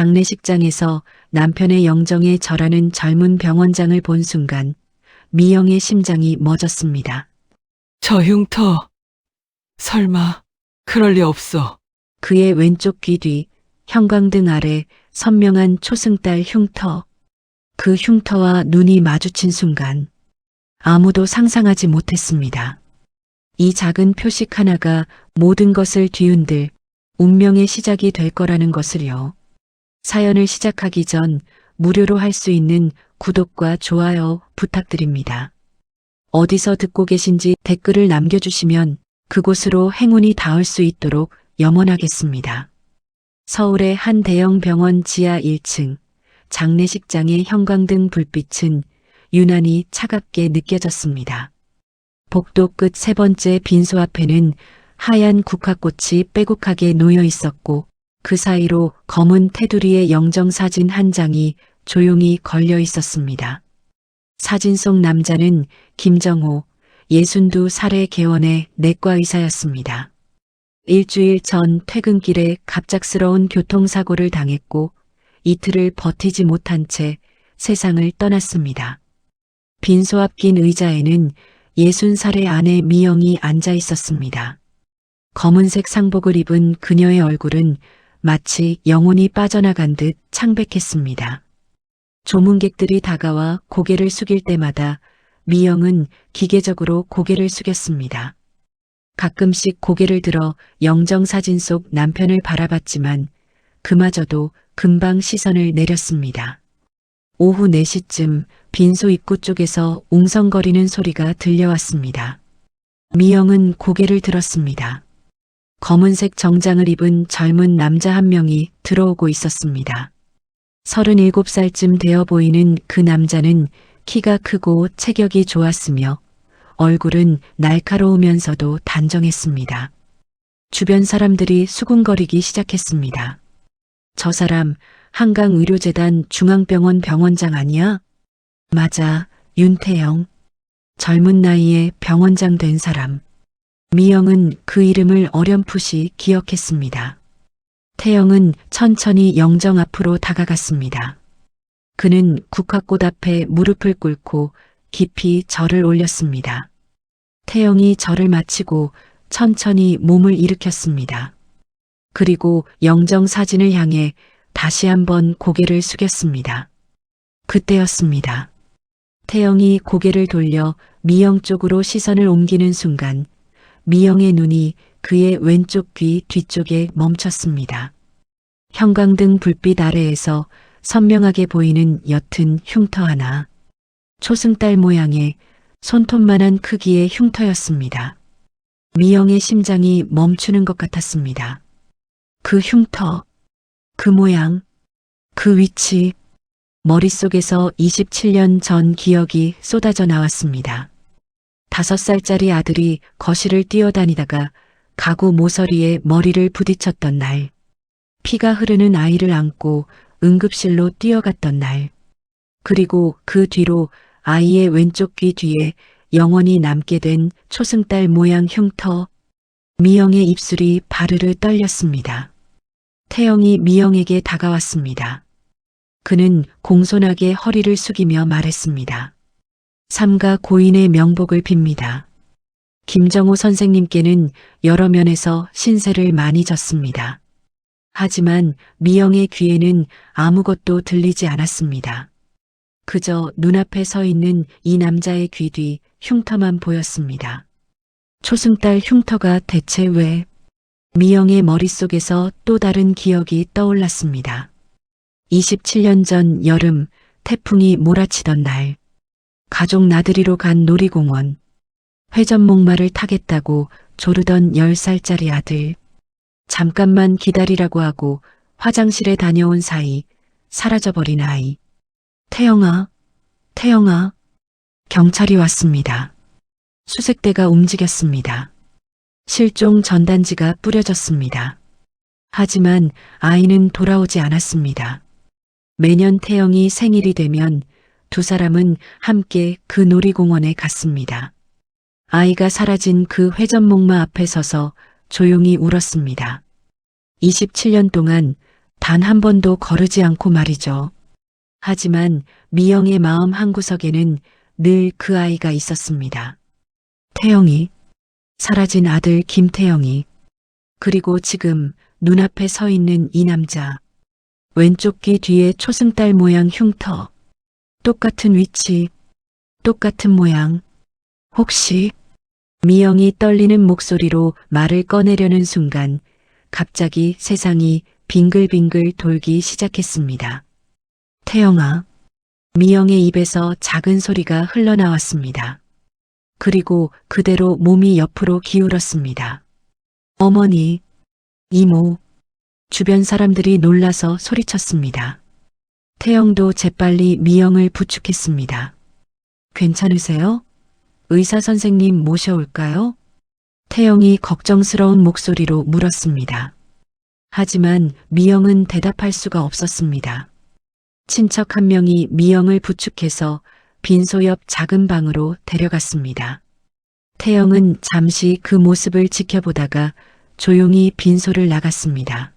장례식장에서 남편의 영정에 절하는 젊은 병원장을 본 순간 미영의 심장이 멎었습니다. 저 흉터, 설마 그럴 리 없어. 그의 왼쪽 귀 뒤 형광등 아래 선명한 초승달 흉터. 그 흉터와 눈이 마주친 순간 아무도 상상하지 못했습니다. 이 작은 표식 하나가 모든 것을 뒤흔들 운명의 시작이 될 거라는 것을요. 사연을 시작하기 전 무료로 할 수 있는 구독과 좋아요 부탁드립니다. 어디서 듣고 계신지 댓글을 남겨주시면 그곳으로 행운이 닿을 수 있도록 염원하겠습니다. 서울의 한 대형 병원 지하 1층 장례식장의 형광등 불빛은 유난히 차갑게 느껴졌습니다. 복도 끝 세 번째 빈소 앞에는 하얀 국화꽃이 빼곡하게 놓여 있었고 그 사이로 검은 테두리의 영정사진 한 장이 조용히 걸려 있었습니다. 사진 속 남자는 김정호, 62살의 개원의 내과 의사였습니다. 일주일 전 퇴근길에 갑작스러운 교통사고를 당했고 이틀을 버티지 못한 채 세상을 떠났습니다. 빈소 앞 긴 의자에는 60살의 아내 미영이 앉아 있었습니다. 검은색 상복을 입은 그녀의 얼굴은 마치 영혼이 빠져나간 듯 창백했습니다. 조문객들이 다가와 고개를 숙일 때마다 미영은 기계적으로 고개를 숙였습니다. 가끔씩 고개를 들어 영정사진 속 남편을 바라봤지만 그마저도 금방 시선을 내렸습니다. 오후 4시쯤 빈소 입구 쪽에서 웅성거리는 소리가 들려왔습니다. 미영은 고개를 들었습니다. 검은색 정장을 입은 젊은 남자 한 명이 들어오고 있었습니다. 37살쯤 되어 보이는 그 남자는 키가 크고 체격이 좋았으며 얼굴은 날카로우면서도 단정했습니다. 주변 사람들이 수군거리기 시작했습니다. 저 사람 한강의료재단 중앙병원 병원장 아니야? 맞아, 윤태영. 젊은 나이에 병원장 된 사람. 미영은 그 이름을 어렴풋이 기억했습니다. 태영은 천천히 영정 앞으로 다가갔습니다. 그는 국화꽃 앞에 무릎을 꿇고 깊이 절을 올렸습니다. 태영이 절을 마치고 천천히 몸을 일으켰습니다. 그리고 영정 사진을 향해 다시 한번 고개를 숙였습니다. 그때였습니다. 태영이 고개를 돌려 미영 쪽으로 시선을 옅이는 순간 미영의 눈이 그의 왼쪽 귀 뒤쪽에 멈췄습니다. 형광등 불빛 아래에서 선명하게 보이는 옅은 흉터 하나. 초승달 모양의 손톱만한 크기의 흉터였습니다. 미영의 심장이 멈추는 것 같았습니다. 그 흉터, 그 모양, 그 위치, 머릿속에서 27년 전 기억이 쏟아져 나왔습니다. 5살짜리 아들이 거실을 뛰어다니다가 가구 모서리에 머리를 부딪혔던 날, 피가 흐르는 아이를 안고 응급실로 뛰어갔던 날, 그리고 그 뒤로 아이의 왼쪽 귀 뒤에 영원히 남게 된 초승달 모양 흉터. 미영의 입술이 바르르 떨렸습니다. 태영이 미영에게 다가왔습니다. 그는 공손하게 허리를 숙이며 말했습니다. 삼가 고인의 명복을 빕니다. 김정호 선생님께는 여러 면에서 신세를 많이 졌습니다. 하지만 미영의 귀에는 아무것도 들리지 않았습니다. 그저 눈앞에 서 있는 이 남자의 귀 뒤 흉터만 보였습니다. 초승달 흉터가 대체 왜? 미영의 머릿속에서 또 다른 기억이 떠올랐습니다. 27년 전 여름 태풍이 몰아치던 날, 가족 나들이로 간 놀이공원, 회전목마를 타겠다고 조르던 10살짜리 아들, 잠깐만 기다리라고 하고 화장실에 다녀온 사이 사라져버린 아이. 태영아, 태영아. 경찰이 왔습니다. 수색대가 움직였습니다. 실종 전단지가 뿌려졌습니다. 하지만 아이는 돌아오지 않았습니다. 매년 태영이 생일이 되면 두 사람은 함께 그 놀이공원에 갔습니다. 아이가 사라진 그 회전목마 앞에 서서 조용히 울었습니다. 27년 동안 단 한 번도 거르지 않고 말이죠. 하지만 미영의 마음 한구석에는 늘 그 아이가 있었습니다. 태영이, 사라진 아들 김태영이, 그리고 지금 눈앞에 서 있는 이 남자. 왼쪽 귀 뒤에 초승달 모양 흉터. 똑같은 위치, 똑같은 모양. 혹시 미영이 떨리는 목소리로 말을 꺼내려는 순간 갑자기 세상이 빙글빙글 돌기 시작했습니다. 태영아. 미영의 입에서 작은 소리가 흘러나왔습니다. 그리고 그대로 몸이 옆으로 기울었습니다. 어머니, 이모, 주변 사람들이 놀라서 소리쳤습니다. 태영도 재빨리 미영을 부축했습니다. 괜찮으세요? 의사 선생님 모셔올까요? 태영이 걱정스러운 목소리로 물었습니다. 하지만 미영은 대답할 수가 없었습니다. 친척 한 명이 미영을 부축해서 빈소 옆 작은 방으로 데려갔습니다. 태영은 잠시 그 모습을 지켜보다가 조용히 빈소를 나갔습니다.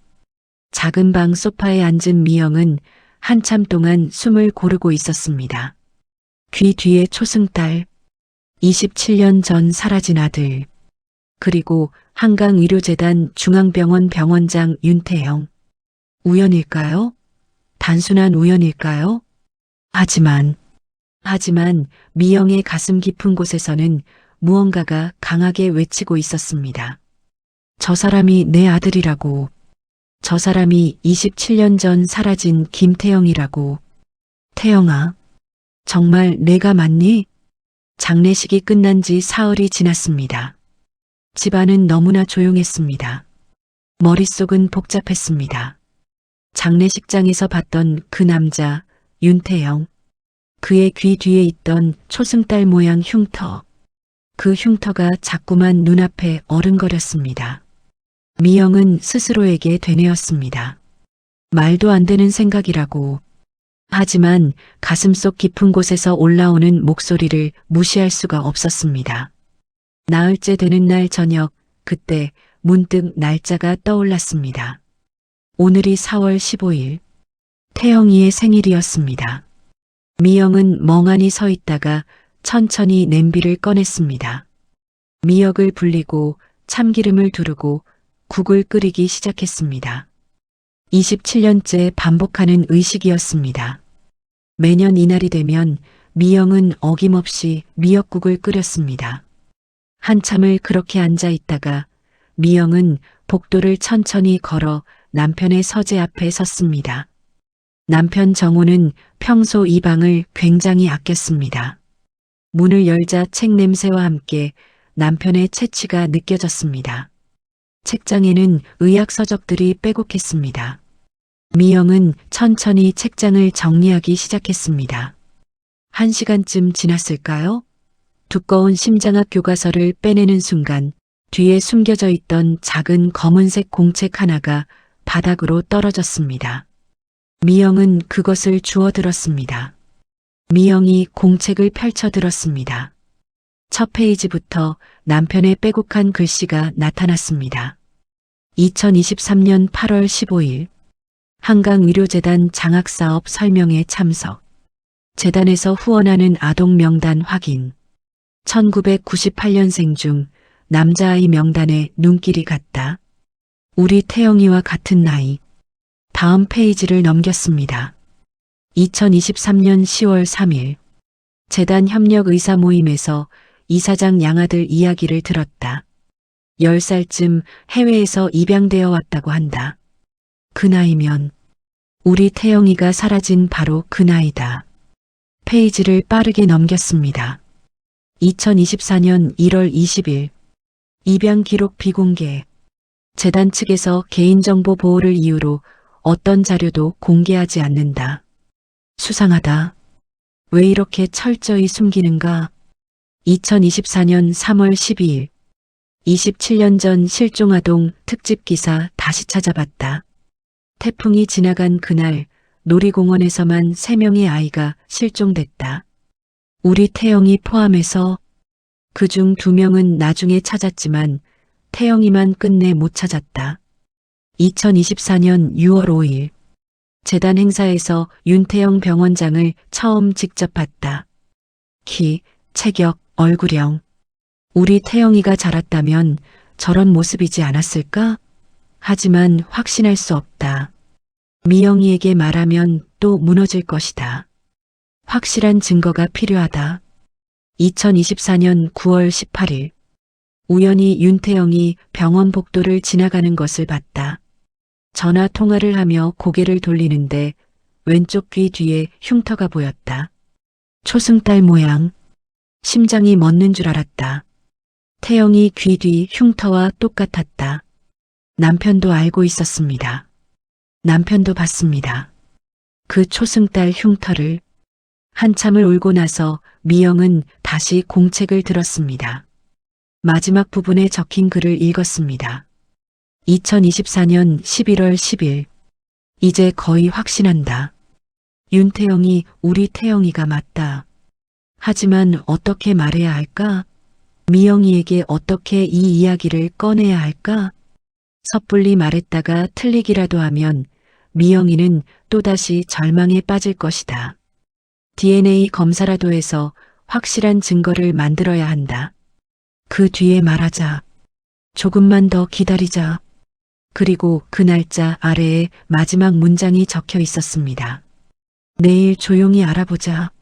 작은 방 소파에 앉은 미영은 한참 동안 숨을 고르고 있었습니다. 귀 뒤에 초승달, 27년 전 사라진 아들, 그리고 한강의료재단 중앙병원 병원장 윤태영. 우연일까요? 단순한 우연일까요? 하지만 미영의 가슴 깊은 곳에서는 무언가가 강하게 외치고 있었습니다. 저 사람이 내 아들이라고. 저 사람이 27년 전 사라진 김태영이라고. 태영아, 정말 내가 맞니? 장례식이 끝난 지 사흘이 지났습니다. 집안은 너무나 조용했습니다. 머릿속은 복잡했습니다. 장례식장에서 봤던 그 남자, 윤태영. 그의 귀 뒤에 있던 초승달 모양 흉터. 그 흉터가 자꾸만 눈앞에 어른거렸습니다. 미영은 스스로에게 되뇌었습니다. 말도 안 되는 생각이라고. 하지만 가슴속 깊은 곳에서 올라오는 목소리를 무시할 수가 없었습니다. 나흘째 되는 날 저녁, 그때 문득 날짜가 떠올랐습니다. 오늘이 4월 15일, 태영이의 생일이었습니다. 미영은 멍하니 서 있다가 천천히 냄비를 꺼냈습니다. 미역을 불리고 참기름을 두르고 국을 끓이기 시작했습니다. 27년째 반복하는 의식이었습니다. 매년 이날이 되면 미영은 어김없이 미역국을 끓였습니다. 한참을 그렇게 앉아 있다가 미영은 복도를 천천히 걸어 남편의 서재 앞에 섰습니다. 남편 정호는 평소 이 방을 굉장히 아꼈습니다. 문을 열자 책 냄새와 함께 남편의 체취가 느껴졌습니다. 책장에는 의학 서적들이 빼곡했습니다. 미영은 천천히 책장을 정리하기 시작했습니다. 1시간쯤 지났을까요? 두꺼운 심장학 교과서를 빼내는 순간 뒤에 숨겨져 있던 작은 검은색 공책 하나가 바닥으로 떨어졌습니다. 미영은 그것을 주워들었습니다. 미영이 공책을 펼쳐들었습니다. 첫 페이지부터 남편의 빼곡한 글씨가 나타났습니다. 2023년 8월 15일 한강의료재단 장학사업 설명회 참석. 재단에서 후원하는 아동 명단 확인. 1998년생 중 남자아이 명단에 눈길이 갔다. 우리 태영이와 같은 나이. 다음 페이지를 넘겼습니다. 2023년 10월 3일 재단 협력 의사 모임에서 이사장 양아들 이야기를 들었다. 10살쯤 해외에서 입양되어 왔다고 한다. 그 나이면 우리 태영이가 사라진 바로 그 나이다. 페이지를 빠르게 넘겼습니다. 2024년 1월 20일 입양 기록 비공개. 재단 측에서 개인정보 보호를 이유로 어떤 자료도 공개하지 않는다. 수상하다. 왜 이렇게 철저히 숨기는가? 2024년 3월 12일 27년 전 실종아동 특집 기사 다시 찾아봤다. 태풍이 지나간 그날 놀이공원에서만 3명의 아이가 실종됐다. 우리 태영이 포함해서 그중 2명은 나중에 찾았지만 태영이만 끝내 못 찾았다. 2024년 6월 5일 재단 행사에서 윤태영 병원장을 처음 직접 봤다. 키, 체격, 얼굴형. 우리 태영이가 자랐다면 저런 모습이지 않았을까? 하지만 확신할 수 없다. 미영이에게 말하면 또 무너질 것이다. 확실한 증거가 필요하다. 2024년 9월 18일. 우연히 윤태영이 병원 복도를 지나가는 것을 봤다. 전화 통화를 하며 고개를 돌리는데 왼쪽 귀 뒤에 흉터가 보였다. 초승달 모양. 심장이 멎는 줄 알았다. 태영이 귀 뒤 흉터와 똑같았다. 남편도 알고 있었습니다. 남편도 봤습니다. 그 초승달 흉터를. 한참을 울고 나서 미영은 다시 공책을 들었습니다. 마지막 부분에 적힌 글을 읽었습니다. 2024년 11월 10일. 이제 거의 확신한다. 윤태영이 우리 태영이가 맞다. 하지만 어떻게 말해야 할까? 미영이에게 어떻게 이 이야기를 꺼내야 할까? 섣불리 말했다가 틀리기라도 하면 미영이는 또다시 절망에 빠질 것이다. DNA 검사라도 해서 확실한 증거를 만들어야 한다. 그 뒤에 말하자. 조금만 더 기다리자. 그리고 그 날짜 아래에 마지막 문장이 적혀 있었습니다. 내일 조용히 알아보자.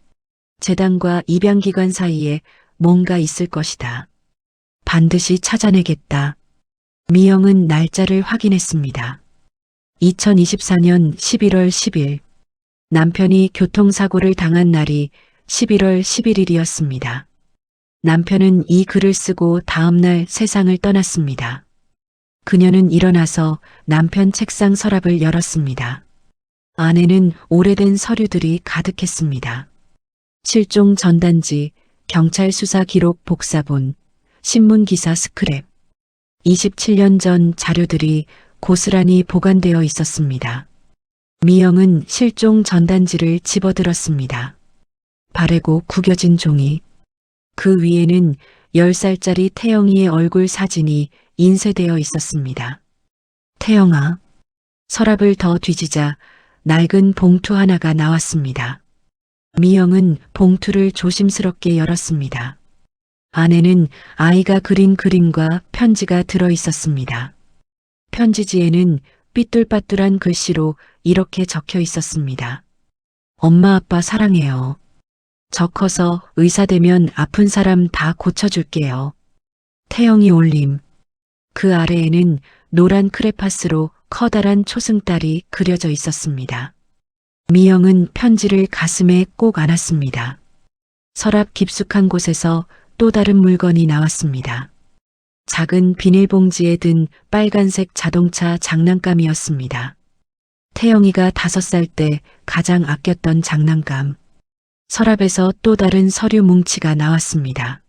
재단과 입양기관 사이에 뭔가 있을 것이다. 반드시 찾아내겠다. 미영은 날짜를 확인했습니다. 2024년 11월 10일. 남편이 교통사고를 당한 날이 11월 11일이었습니다. 남편은 이 글을 쓰고 다음날 세상을 떠났습니다. 그녀는 일어나서 남편 책상 서랍을 열었습니다. 안에는 오래된 서류들이 가득했습니다. 실종 전단지, 경찰 수사 기록 복사본, 신문 기사 스크랩. 27년 전 자료들이 고스란히 보관되어 있었습니다. 미영은 실종 전단지를 집어들었습니다. 바래고 구겨진 종이. 그 위에는 10살짜리 태영이의 얼굴 사진이 인쇄되어 있었습니다. 태영아. 서랍을 더 뒤지자 낡은 봉투 하나가 나왔습니다. 미영은 봉투를 조심스럽게 열었습니다. 안에는 아이가 그린 그림과 편지가 들어 있었습니다. 편지지에는 삐뚤빠뚤한 글씨로 이렇게 적혀 있었습니다. 엄마 아빠 사랑해요. 저 커서 의사 되면 아픈 사람 다 고쳐줄게요. 태영이 올림. 그 아래에는 노란 크레파스로 커다란 초승달이 그려져 있었습니다. 미영은 편지를 가슴에 꼭 안았습니다. 서랍 깊숙한 곳에서 또 다른 물건이 나왔습니다. 작은 비닐봉지에 든 빨간색 자동차 장난감이었습니다. 태영이가 5살 때 가장 아꼈던 장난감. 서랍에서 또 다른 서류 뭉치가 나왔습니다.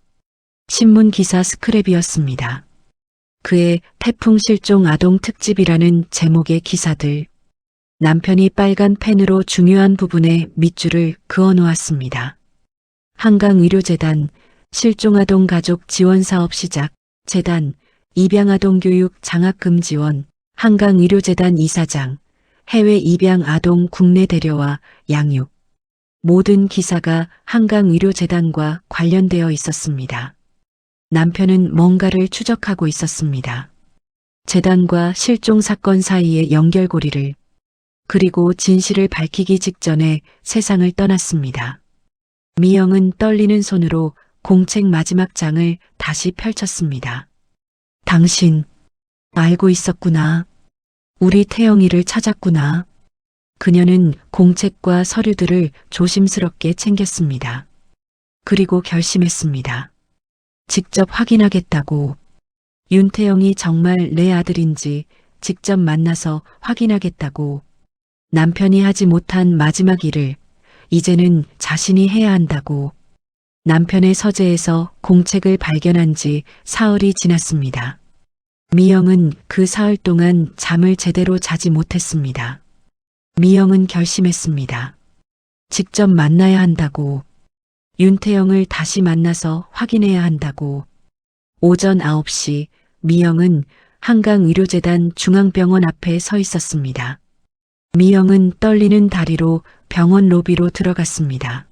신문 기사 스크랩이었습니다. 그의 태풍 실종 아동 특집이라는 제목의 기사들. 남편이 빨간 펜으로 중요한 부분에 밑줄을 그어 놓았습니다. 한강의료재단, 실종아동 가족 지원사업 시작, 재단, 입양아동 교육 장학금 지원, 한강의료재단 이사장, 해외 입양아동 국내 대려와 양육. 모든 기사가 한강의료재단과 관련되어 있었습니다. 남편은 뭔가를 추적하고 있었습니다. 재단과 실종 사건 사이의 연결고리를, 그리고 진실을 밝히기 직전에 세상을 떠났습니다. 미영은 떨리는 손으로 공책 마지막 장을 다시 펼쳤습니다. 당신, 알고 있었구나. 우리 태영이를 찾았구나. 그녀는 공책과 서류들을 조심스럽게 챙겼습니다. 그리고 결심했습니다. 직접 확인하겠다고. 윤태영이 정말 내 아들인지 직접 만나서 확인하겠다고. 남편이 하지 못한 마지막 일을 이제는 자신이 해야 한다고. 남편의 서재에서 공책을 발견한 지 사흘이 지났습니다. 미영은 그 사흘 동안 잠을 제대로 자지 못했습니다. 미영은 결심했습니다. 직접 만나야 한다고. 윤태영을 다시 만나서 확인해야 한다고. 오전 9시 미영은 한강의료재단 중앙병원 앞에 서 있었습니다. 미영은 떨리는 다리로 병원 로비로 들어갔습니다.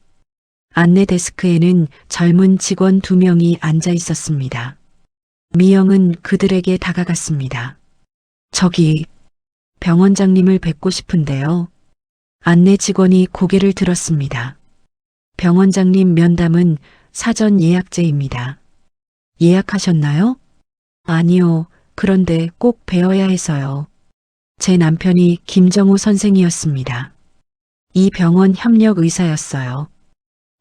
안내 데스크에는 젊은 직원 2명이 앉아 있었습니다. 미영은 그들에게 다가갔습니다. 저기, 병원장님을 뵙고 싶은데요. 안내 직원이 고개를 들었습니다. 병원장님 면담은 사전 예약제입니다. 예약하셨나요? 아니요. 그런데 꼭 뵈어야 해서요. 제 남편이 김정우 선생이었습니다. 이 병원 협력 의사였어요.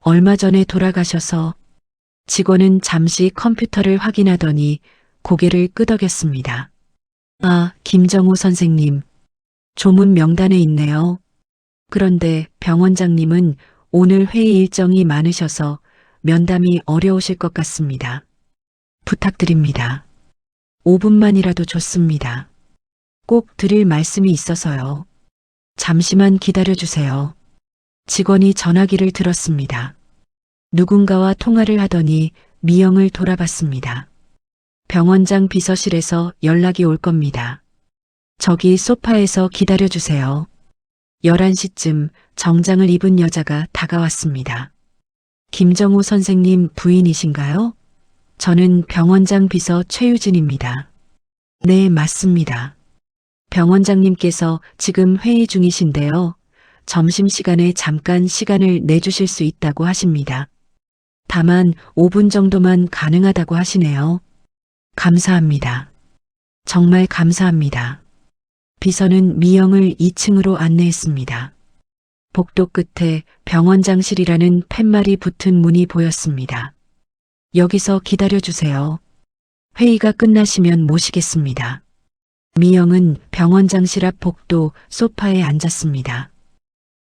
얼마 전에 돌아가셔서 직원은 잠시 컴퓨터를 확인하더니 고개를 끄덕였습니다. 아, 김정우 선생님. 조문 명단에 있네요. 그런데 병원장님은 오늘 회의 일정이 많으셔서 면담이 어려우실 것 같습니다. 부탁드립니다. 5분만이라도 좋습니다. 꼭 드릴 말씀이 있어서요. 잠시만 기다려주세요. 직원이 전화기를 들었습니다. 누군가와 통화를 하더니 미영을 돌아봤습니다. 병원장 비서실에서 연락이 올 겁니다. 저기 소파에서 기다려주세요. 11시쯤 정장을 입은 여자가 다가왔습니다. 김정우 선생님 부인이신가요? 저는 병원장 비서 최유진입니다. 네, 맞습니다. 병원장님께서 지금 회의 중이신데요. 점심시간에 잠깐 시간을 내주실 수 있다고 하십니다. 다만 5분 정도만 가능하다고 하시네요. 감사합니다. 정말 감사합니다. 비서는 미영을 2층으로 안내했습니다. 복도 끝에 병원장실이라는 팻말이 붙은 문이 보였습니다. 여기서 기다려주세요. 회의가 끝나시면 모시겠습니다. 미영은 병원장실 앞 복도 소파에 앉았습니다.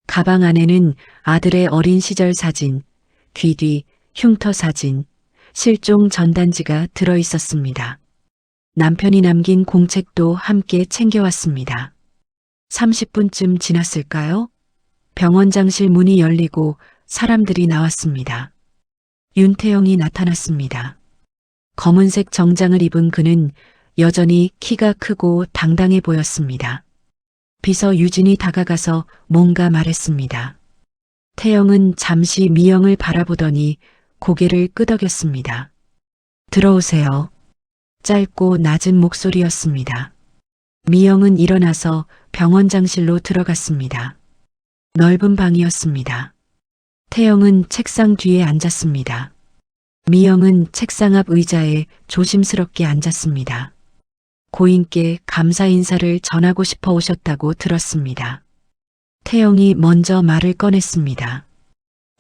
가방 안에는 아들의 어린 시절 사진, 귀 뒤 흉터 사진, 실종 전단지가 들어 있었습니다. 남편이 남긴 공책도 함께 챙겨왔습니다. 30분쯤 지났을까요? 병원장실 문이 열리고 사람들이 나왔습니다. 윤태영이 나타났습니다. 검은색 정장을 입은 그는 여전히 키가 크고 당당해 보였습니다. 비서 유진이 다가가서 뭔가 말했습니다. 태영은 잠시 미영을 바라보더니 고개를 끄덕였습니다. 들어오세요. 짧고 낮은 목소리였습니다. 미영은 일어나서 병원장실로 들어갔습니다. 넓은 방이었습니다. 태영은 책상 뒤에 앉았습니다. 미영은 책상 앞 의자에 조심스럽게 앉았습니다. 고인께 감사 인사를 전하고 싶어 오셨다고 들었습니다. 태영이 먼저 말을 꺼냈습니다.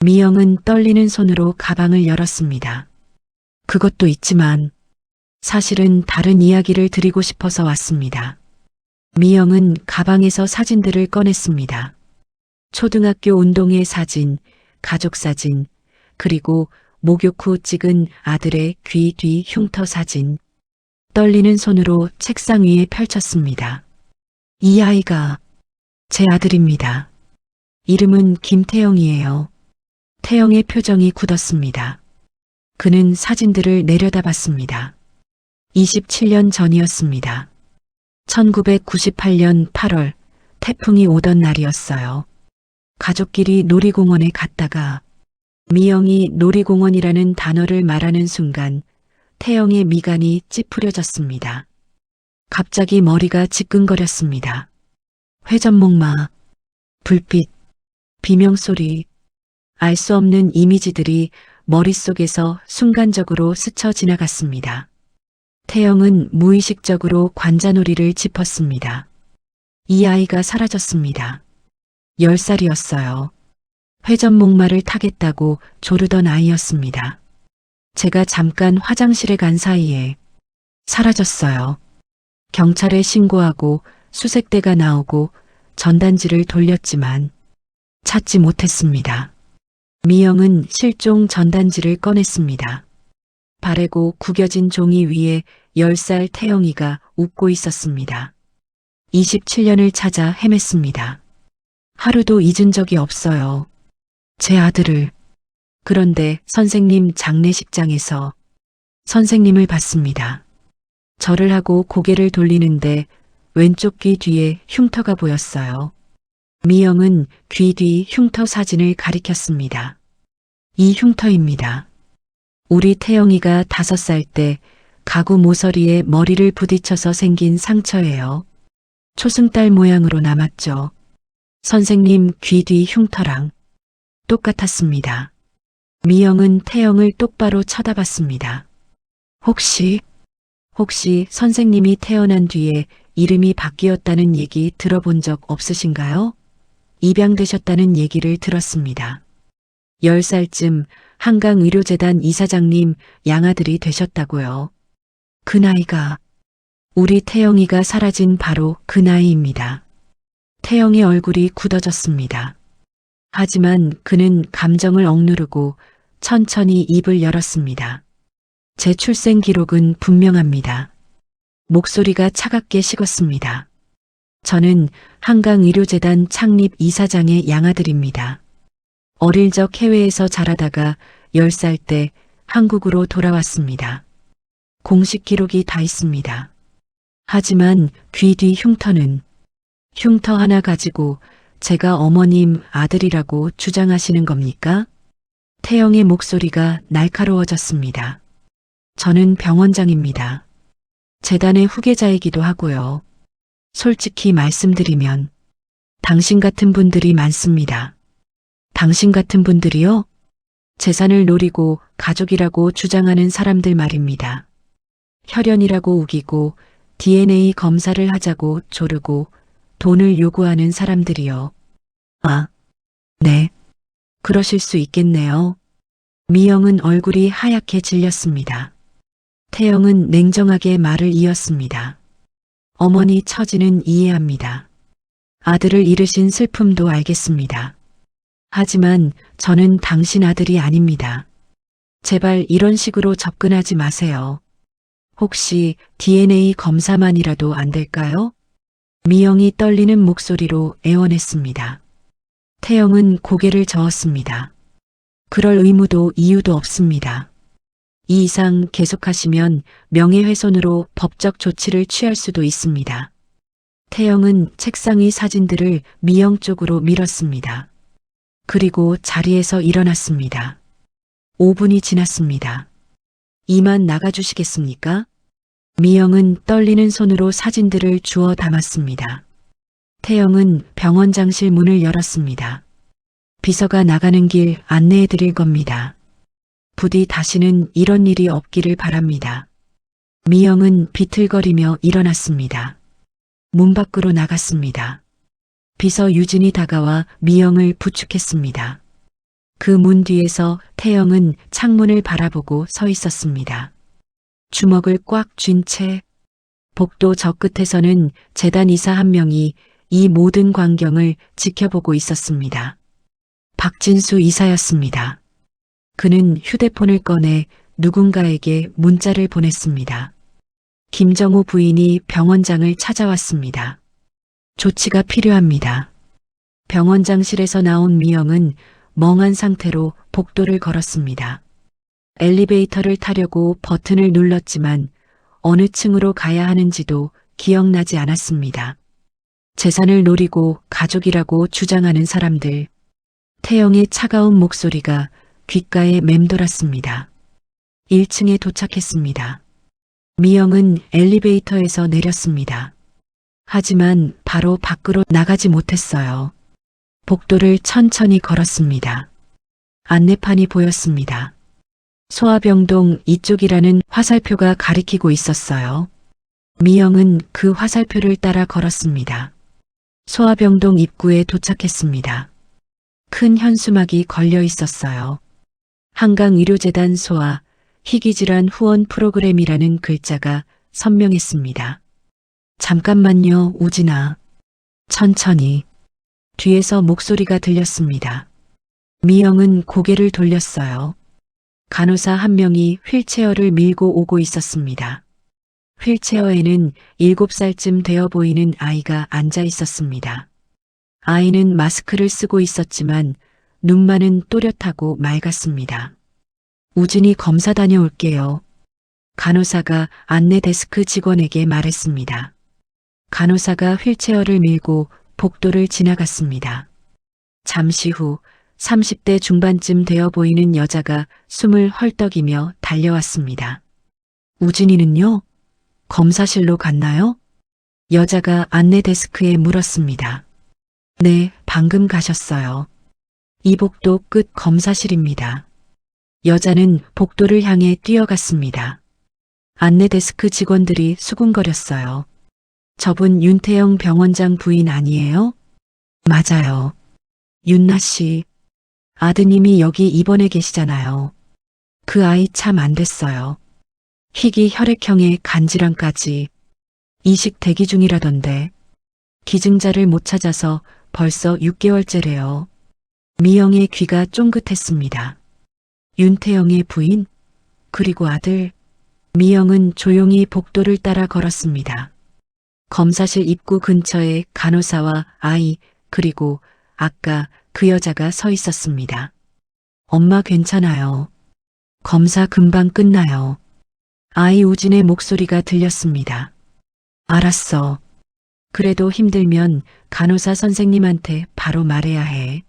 미영은 떨리는 손으로 가방을 열었습니다. 그것도 있지만 사실은 다른 이야기를 드리고 싶어서 왔습니다. 미영은 가방에서 사진들을 꺼냈습니다. 초등학교 운동회 사진, 가족 사진, 그리고 목욕 후 찍은 아들의 귀 뒤 흉터 사진. 떨리는 손으로 책상 위에 펼쳤습니다. 이 아이가 제 아들입니다. 이름은 김태영이에요. 태영의 표정이 굳었습니다. 그는 사진들을 내려다봤습니다. 27년 전이었습니다. 1998년 8월 태풍이 오던 날이었어요. 가족끼리 놀이공원에 갔다가 미영이 놀이공원이라는 단어를 말하는 순간 태영의 미간이 찌푸려졌습니다. 갑자기 머리가 지끈거렸습니다. 회전목마, 불빛, 비명소리, 알 수 없는 이미지들이 머릿속에서 순간적으로 스쳐 지나갔습니다. 태영은 무의식적으로 관자놀이를 짚었습니다. 이 아이가 사라졌습니다. 10살이었어요. 회전목마를 타겠다고 조르던 아이였습니다. 제가 잠깐 화장실에 간 사이에 사라졌어요. 경찰에 신고하고 수색대가 나오고 전단지를 돌렸지만 찾지 못했습니다. 미영은 실종 전단지를 꺼냈습니다. 바래고 구겨진 종이 위에 10살 태영이가 웃고 있었습니다. 27년을 찾아 헤맸습니다. 하루도 잊은 적이 없어요. 제 아들을. 그런데 선생님 장례식장에서 선생님을 봤습니다. 절을 하고 고개를 돌리는데 왼쪽 귀 뒤에 흉터가 보였어요. 미영은 귀 뒤 흉터 사진을 가리켰습니다. 이 흉터입니다. 우리 태영이가 5살 때 가구 모서리에 머리를 부딪혀서 생긴 상처예요. 초승달 모양으로 남았죠. 선생님 귀 뒤 흉터랑 똑같았습니다. 미영은 태영을 똑바로 쳐다봤습니다. 혹시 선생님이 태어난 뒤에 이름이 바뀌었다는 얘기 들어본 적 없으신가요? 입양되셨다는 얘기를 들었습니다. 10살쯤 한강의료재단 이사장님 양아들이 되셨다고요. 그 나이가 우리 태영이가 사라진 바로 그 나이입니다. 태영의 얼굴이 굳어졌습니다. 하지만 그는 감정을 억누르고 천천히 입을 열었습니다. 제 출생 기록은 분명합니다. 목소리가 차갑게 식었습니다. 저는 한강의료재단 창립 이사장의 양아들입니다. 어릴 적 해외에서 자라다가 10살 때 한국으로 돌아왔습니다. 공식 기록이 다 있습니다. 하지만 귀 뒤 흉터는 흉터 하나 가지고 제가 어머님 아들이라고 주장하시는 겁니까? 태영의 목소리가 날카로워졌습니다. 저는 병원장입니다. 재단의 후계자이기도 하고요. 솔직히 말씀드리면 당신 같은 분들이 많습니다. 당신 같은 분들이요? 재산을 노리고 가족이라고 주장하는 사람들 말입니다. 혈연이라고 우기고 DNA 검사를 하자고 조르고 돈을 요구하는 사람들이요. 아, 네. 그러실 수 있겠네요. 미영은 얼굴이 하얗게 질렸습니다. 태영은 냉정하게 말을 이었습니다. 어머니 처지는 이해합니다. 아들을 잃으신 슬픔도 알겠습니다. 하지만 저는 당신 아들이 아닙니다. 제발 이런 식으로 접근하지 마세요. 혹시 DNA 검사만이라도 안 될까요? 미영이 떨리는 목소리로 애원했습니다. 태영은 고개를 저었습니다. 그럴 의무도 이유도 없습니다. 이 이상 계속하시면 명예훼손으로 법적 조치를 취할 수도 있습니다. 태영은 책상 위 사진들을 미영 쪽으로 밀었습니다. 그리고 자리에서 일어났습니다. 5분이 지났습니다. 이만 나가주시겠습니까? 미영은 떨리는 손으로 사진들을 주워 담았습니다. 태영은 병원장실 문을 열었습니다. 비서가 나가는 길 안내해 드릴 겁니다. 부디 다시는 이런 일이 없기를 바랍니다. 미영은 비틀거리며 일어났습니다. 문 밖으로 나갔습니다. 비서 유진이 다가와 미영을 부축했습니다. 그 문 뒤에서 태영은 창문을 바라보고 서 있었습니다. 주먹을 꽉 쥔 채 복도 저 끝에서는 재단 이사 한 명이 이 모든 광경을 지켜보고 있었습니다. 박진수 이사였습니다. 그는 휴대폰을 꺼내 누군가에게 문자를 보냈습니다. 김정호 부인이 병원장을 찾아왔습니다. 조치가 필요합니다. 병원장실에서 나온 미영은 멍한 상태로 복도를 걸었습니다. 엘리베이터를 타려고 버튼을 눌렀지만 어느 층으로 가야 하는지도 기억나지 않았습니다. 재산을 노리고 가족이라고 주장하는 사람들. 태영의 차가운 목소리가 귓가에 맴돌았습니다. 1층에 도착했습니다. 미영은 엘리베이터에서 내렸습니다. 하지만 바로 밖으로 나가지 못했어요. 복도를 천천히 걸었습니다. 안내판이 보였습니다. 소아병동 이쪽이라는 화살표가 가리키고 있었어요. 미영은 그 화살표를 따라 걸었습니다. 소아병동 입구에 도착했습니다. 큰 현수막이 걸려 있었어요. 한강의료재단 소아 희귀질환 후원 프로그램이라는 글자가 선명했습니다. 잠깐만요, 우진아. 천천히. 뒤에서 목소리가 들렸습니다. 미영은 고개를 돌렸어요. 간호사 한 명이 휠체어를 밀고 오고 있었습니다. 휠체어에는 7살쯤 되어 보이는 아이가 앉아 있었습니다. 아이는 마스크를 쓰고 있었지만 눈만은 또렷하고 맑았습니다. 우진이 검사 다녀올게요. 간호사가 안내 데스크 직원에게 말했습니다. 간호사가 휠체어를 밀고 복도를 지나갔습니다. 잠시 후 30대 중반쯤 되어 보이는 여자가 숨을 헐떡이며 달려왔습니다. 우진이는요? 검사실로 갔나요? 여자가 안내 데스크에 물었습니다. 네, 방금 가셨어요. 이 복도 끝 검사실입니다. 여자는 복도를 향해 뛰어갔습니다. 안내 데스크 직원들이 수군거렸어요. 저분 윤태영 병원장 부인 아니에요? 맞아요. 윤나 씨. 아드님이 여기 입원해 계시잖아요. 그 아이 참 안 됐어요. 희귀 혈액형의 간질환까지. 이식 대기 중이라던데. 기증자를 못 찾아서 벌써 6개월째래요. 미영의 귀가 쫑긋했습니다. 윤태영의 부인, 그리고 아들. 미영은 조용히 복도를 따라 걸었습니다. 검사실 입구 근처에 간호사와 아이, 그리고 아까 그 여자가 서 있었습니다. 엄마 괜찮아요. 검사 금방 끝나요. 아이 우진의 목소리가 들렸습니다. 알았어. 그래도 힘들면 간호사 선생님한테 바로 말해야 해.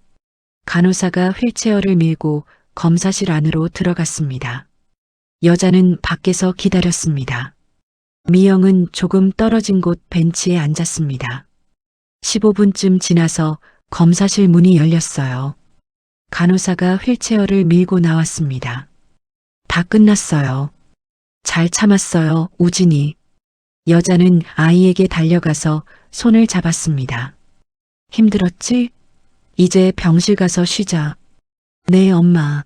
간호사가 휠체어를 밀고 검사실 안으로 들어갔습니다. 여자는 밖에서 기다렸습니다. 미영은 조금 떨어진 곳 벤치에 앉았습니다. 15분쯤 지나서 검사실 문이 열렸어요. 간호사가 휠체어를 밀고 나왔습니다. 다 끝났어요. 잘 참았어요, 우진이. 여자는 아이에게 달려가서 손을 잡았습니다. 힘들었지? 이제 병실 가서 쉬자. 네, 엄마.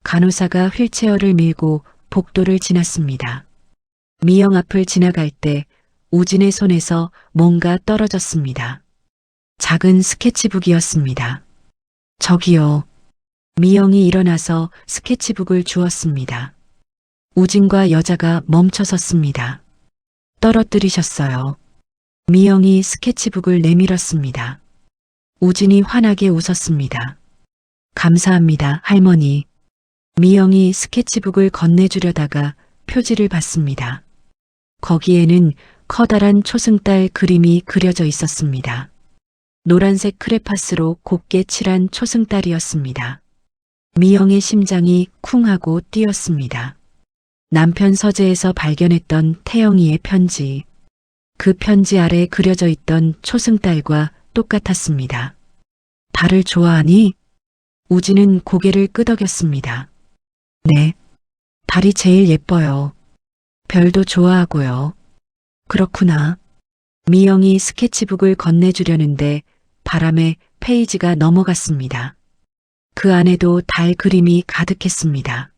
간호사가 휠체어를 밀고 복도를 지났습니다. 미영 앞을 지나갈 때 우진의 손에서 뭔가 떨어졌습니다. 작은 스케치북이었습니다. 저기요. 미영이 일어나서 스케치북을 주었습니다. 우진과 여자가 멈춰 섰습니다. 떨어뜨리셨어요. 미영이 스케치북을 내밀었습니다. 우진이 환하게 웃었습니다. 감사합니다, 할머니. 미영이 스케치북을 건네주려다가 표지를 봤습니다. 거기에는 커다란 초승달 그림이 그려져 있었습니다. 노란색 크레파스로 곱게 칠한 초승달이었습니다. 미영의 심장이 쿵 하고 뛰었습니다. 남편 서재에서 발견했던 태영이의 편지. 그 편지 아래 그려져 있던 초승달과 똑같았습니다. 달을 좋아하니? 우진은 고개를 끄덕였습니다. 네. 달이 제일 예뻐요. 별도 좋아하고요. 그렇구나. 미영이 스케치북을 건네주려는데 바람에 페이지가 넘어갔습니다. 그 안에도 달 그림이 가득했습니다.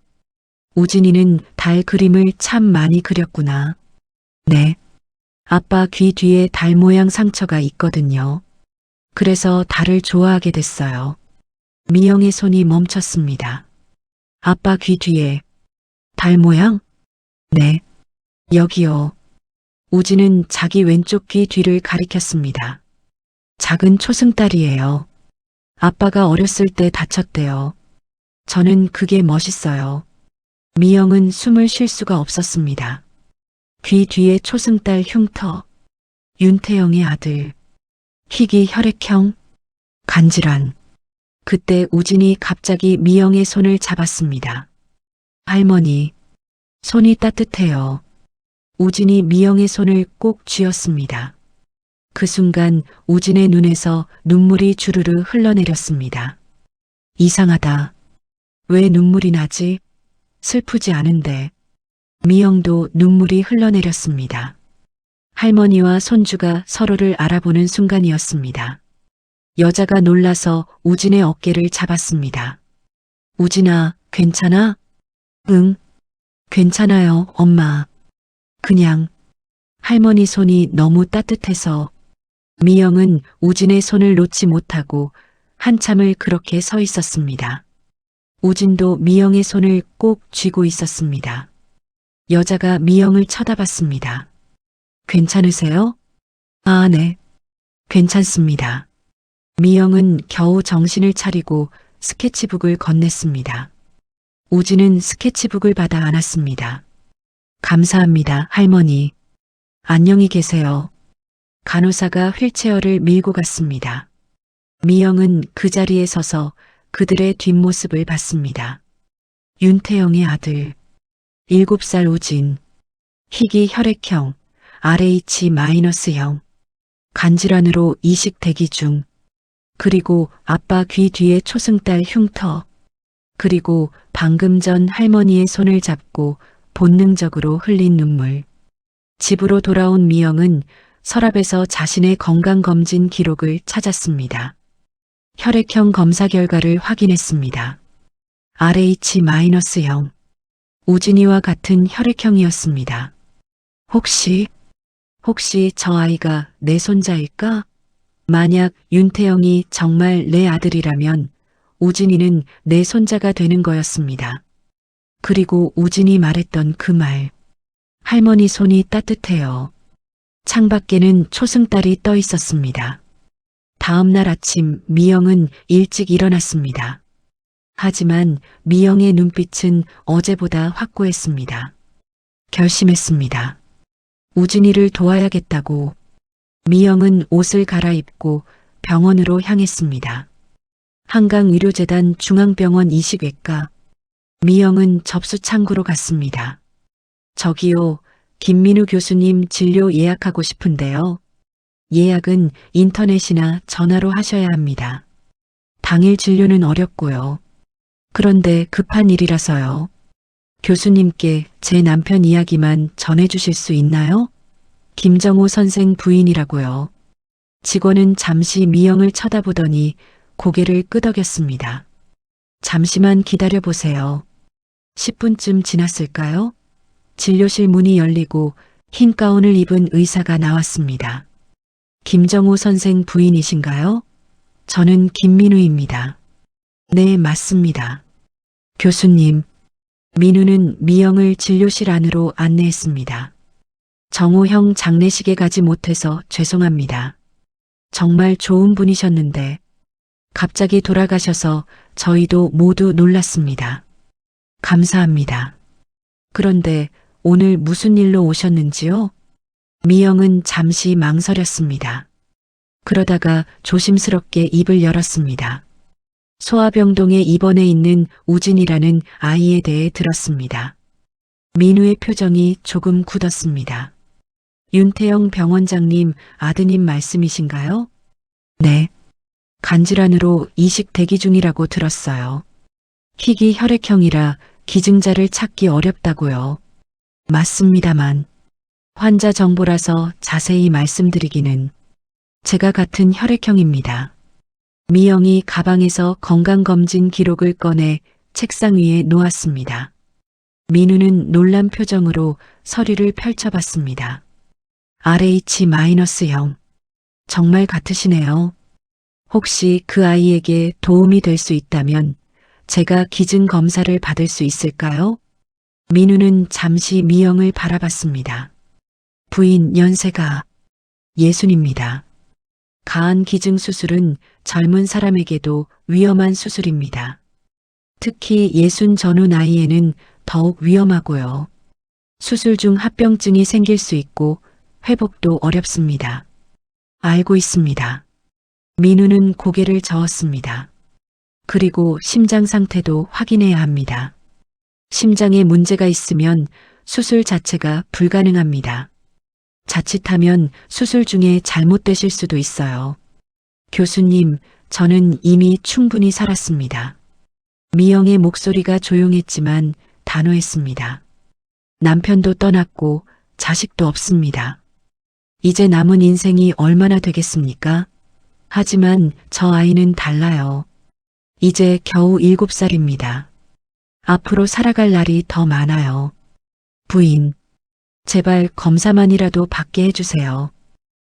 우진이는 달 그림을 참 많이 그렸구나. 네. 아빠 귀 뒤에 달 모양 상처가 있거든요. 그래서 달을 좋아하게 됐어요. 미영의 손이 멈췄습니다. 아빠 귀 뒤에 달 모양? 네. 여기요. 우진은 자기 왼쪽 귀 뒤를 가리켰습니다. 작은 초승달이에요. 아빠가 어렸을 때 다쳤대요. 저는 그게 멋있어요. 미영은 숨을 쉴 수가 없었습니다. 귀 뒤에 초승달 흉터. 윤태영의 아들. 희귀 혈액형. 간질환. 그때 우진이 갑자기 미영의 손을 잡았습니다. 할머니. 손이 따뜻해요. 우진이 미영의 손을 꼭 쥐었습니다. 그 순간 우진의 눈에서 눈물이 주르르 흘러내렸습니다. 이상하다. 왜 눈물이 나지? 슬프지 않은데. 미영도 눈물이 흘러내렸습니다. 할머니와 손주가 서로를 알아보는 순간이었습니다. 여자가 놀라서 우진의 어깨를 잡았습니다. 우진아, 괜찮아? 응, 괜찮아요, 엄마. 그냥 할머니 손이 너무 따뜻해서. 미영은 우진의 손을 놓지 못하고 한참을 그렇게 서 있었습니다. 우진도 미영의 손을 꼭 쥐고 있었습니다. 여자가 미영을 쳐다봤습니다. 괜찮으세요? 아, 네. 괜찮습니다. 미영은 겨우 정신을 차리고 스케치북을 건넸습니다. 우진은 스케치북을 받아 안았습니다. 감사합니다, 할머니. 안녕히 계세요. 간호사가 휠체어를 밀고 갔습니다. 미영은 그 자리에 서서 그들의 뒷모습을 봤습니다. 윤태영의 아들, 7살 우진, 희귀 혈액형, RH-형, 간질환으로 이식 대기 중, 그리고 아빠 귀 뒤에 초승달 흉터, 그리고 방금 전 할머니의 손을 잡고 본능적으로 흘린 눈물. 집으로 돌아온 미영은 서랍에서 자신의 건강검진 기록을 찾았습니다. 혈액형 검사 결과를 확인했습니다. RH-형. 우진이와 같은 혈액형이었습니다. 혹시 저 아이가 내 손자일까? 만약 윤태영이 정말 내 아들이라면 우진이는 내 손자가 되는 거였습니다. 그리고 우진이 말했던 그 말. 할머니 손이 따뜻해요. 창밖에는 초승달이 떠 있었습니다. 다음 날 아침 미영은 일찍 일어났습니다. 하지만 미영의 눈빛은 어제보다 확고했습니다. 결심했습니다. 우진이를 도와야겠다고. 미영은 옷을 갈아입고 병원으로 향했습니다. 한강의료재단 중앙병원 이식외과. 미영은 접수 창구로 갔습니다. 저기요, 김민우 교수님 진료 예약하고 싶은데요. 예약은 인터넷이나 전화로 하셔야 합니다. 당일 진료는 어렵고요. 그런데 급한 일이라서요. 교수님께 제 남편 이야기만 전해주실 수 있나요? 김정호 선생 부인이라고요. 직원은 잠시 미영을 쳐다보더니 고개를 끄덕였습니다. 잠시만 기다려보세요. 10분쯤 지났을까요? 진료실 문이 열리고 흰 가운을 입은 의사가 나왔습니다. 김정호 선생 부인이신가요? 저는 김민우입니다. 네, 맞습니다. 교수님, 민우는 미영을 진료실 안으로 안내했습니다. 정호 형 장례식에 가지 못해서 죄송합니다. 정말 좋은 분이셨는데 갑자기 돌아가셔서 저희도 모두 놀랐습니다. 감사합니다. 그런데 오늘 무슨 일로 오셨는지요? 미영은 잠시 망설였습니다. 그러다가 조심스럽게 입을 열었습니다. 소아병동에 입원해 있는 우진이라는 아이에 대해 들었습니다. 민우의 표정이 조금 굳었습니다. 윤태영 병원장님 아드님 말씀이신가요? 네. 간질환으로 이식 대기 중이라고 들었어요. 희귀 혈액형이라 기증자를 찾기 어렵다고요. 맞습니다만 환자 정보라서 자세히 말씀드리기는. 제가 같은 혈액형입니다. 미영이 가방에서 건강검진 기록을 꺼내 책상 위에 놓았습니다. 민우는 놀란 표정으로 서류를 펼쳐봤습니다. RH-형. 정말 같으시네요. 혹시 그 아이에게 도움이 될 수 있다면 제가 기증 검사를 받을 수 있을까요? 민우는 잠시 미영을 바라봤습니다. 부인 연세가 60입니다. 가한 기증 수술은 젊은 사람에게도 위험한 수술입니다. 특히 60 전후 나이에는 더욱 위험하고요. 수술 중 합병증이 생길 수 있고 회복도 어렵습니다. 알고 있습니다. 민우는 고개를 저었습니다. 그리고 심장 상태도 확인해야 합니다. 심장에 문제가 있으면 수술 자체가 불가능합니다. 자칫하면 수술 중에 잘못되실 수도 있어요. 교수님, 저는 이미 충분히 살았습니다. 미영의 목소리가 조용했지만 단호했습니다. 남편도 떠났고 자식도 없습니다. 이제 남은 인생이 얼마나 되겠습니까? 하지만 저 아이는 달라요. 이제 겨우 7살입니다. 앞으로 살아갈 날이 더 많아요. 부인, 제발 검사만이라도 받게 해주세요.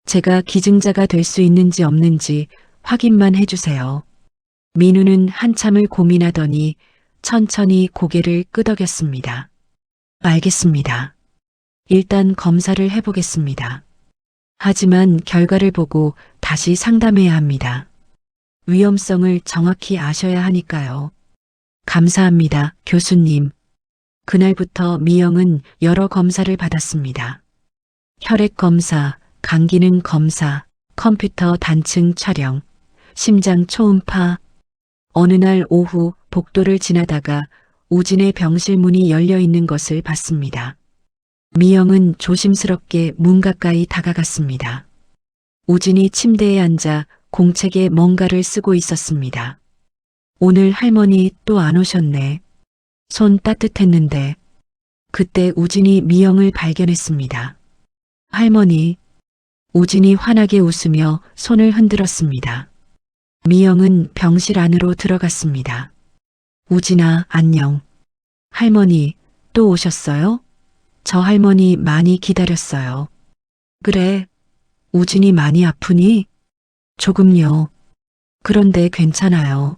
제가 기증자가 될 수 있는지 없는지 확인만 해주세요. 민우는 한참을 고민하더니 천천히 고개를 끄덕였습니다. 알겠습니다. 일단 검사를 해보겠습니다. 하지만 결과를 보고 다시 상담해야 합니다. 위험성을 정확히 아셔야 하니까요. 감사합니다, 교수님. 그날부터 미영은 여러 검사를 받았습니다. 혈액 검사, 간기능 검사, 컴퓨터 단층 촬영, 심장 초음파. 어느 날 오후 복도를 지나다가 우진의 병실 문이 열려 있는 것을 봤습니다. 미영은 조심스럽게 문 가까이 다가갔습니다. 우진이 침대에 앉아 공책에 뭔가를 쓰고 있었습니다. 오늘 할머니 또 안 오셨네. 손 따뜻했는데. 그때 우진이 미영을 발견했습니다. 할머니. 우진이 환하게 웃으며 손을 흔들었습니다. 미영은 병실 안으로 들어갔습니다. 우진아, 안녕. 할머니, 또 오셨어요? 저 할머니 많이 기다렸어요. 그래. 우진이 많이 아프니? 조금요. 그런데 괜찮아요.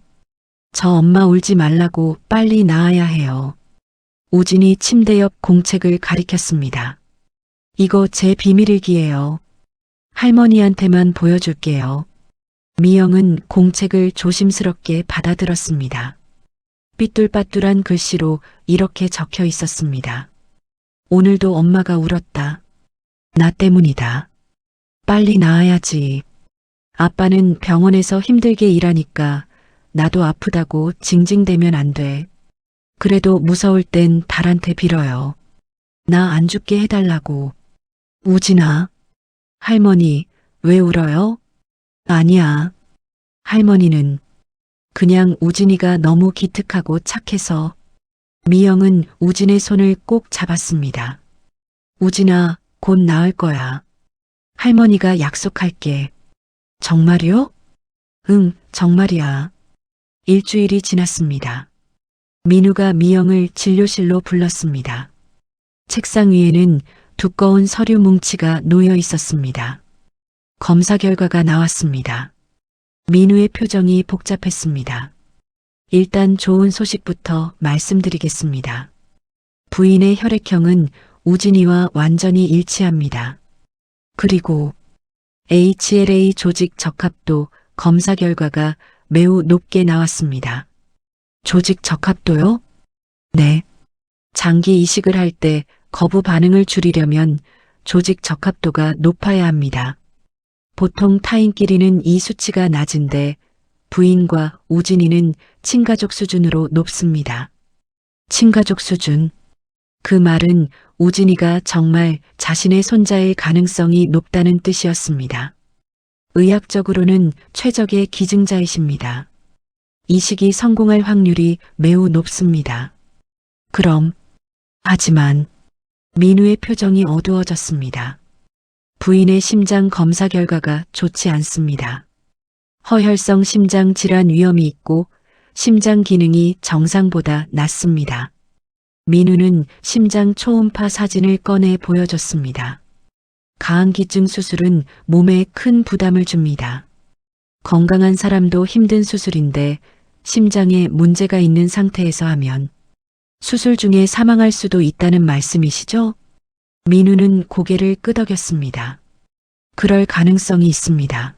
저 엄마 울지 말라고 빨리 나아야 해요. 우진이 침대 옆 공책을 가리켰습니다. 이거 제 비밀일기예요. 할머니한테만 보여줄게요. 미영은 공책을 조심스럽게 받아들었습니다. 삐뚤빠뚤한 글씨로 이렇게 적혀 있었습니다. 오늘도 엄마가 울었다. 나 때문이다. 빨리 나아야지. 아빠는 병원에서 힘들게 일하니까 나도 아프다고 징징대면 안 돼. 그래도 무서울 땐 달한테 빌어요. 나 안 죽게 해달라고. 우진아. 할머니, 왜 울어요? 아니야. 할머니는 그냥 우진이가 너무 기특하고 착해서. 미영은 우진의 손을 꼭 잡았습니다. 우진아, 곧 나을 거야. 할머니가 약속할게. 정말요? 응, 정말이야. 일주일이 지났습니다. 민우가 미영을 진료실로 불렀습니다. 책상 위에는 두꺼운 서류 뭉치가 놓여 있었습니다. 검사 결과가 나왔습니다. 민우의 표정이 복잡했습니다. 일단 좋은 소식부터 말씀드리겠습니다. 부인의 혈액형은 우진이와 완전히 일치합니다. 그리고 HLA 조직 적합도 검사 결과가 매우 높게 나왔습니다. 조직 적합도요? 네. 장기 이식을 할 때 거부 반응을 줄이려면 조직 적합도가 높아야 합니다. 보통 타인끼리는 이 수치가 낮은데 부인과 우진이는 친가족 수준으로 높습니다. 친가족 수준. 그 말은 우진이가 정말 자신의 손자일 가능성이 높다는 뜻이었습니다. 의학적으로는 최적의 기증자이십니다. 이식이 성공할 확률이 매우 높습니다. 그럼, 하지만 민우의 표정이 어두워졌습니다. 부인의 심장 검사 결과가 좋지 않습니다. 허혈성 심장 질환 위험이 있고 심장 기능이 정상보다 낮습니다. 민우는 심장 초음파 사진을 꺼내 보여줬습니다. 가항기증 수술은 몸에 큰 부담을 줍니다. 건강한 사람도 힘든 수술인데 심장에 문제가 있는 상태에서 하면 수술 중에 사망할 수도 있다는 말씀이시죠? 민우는 고개를 끄덕였습니다. 그럴 가능성이 있습니다.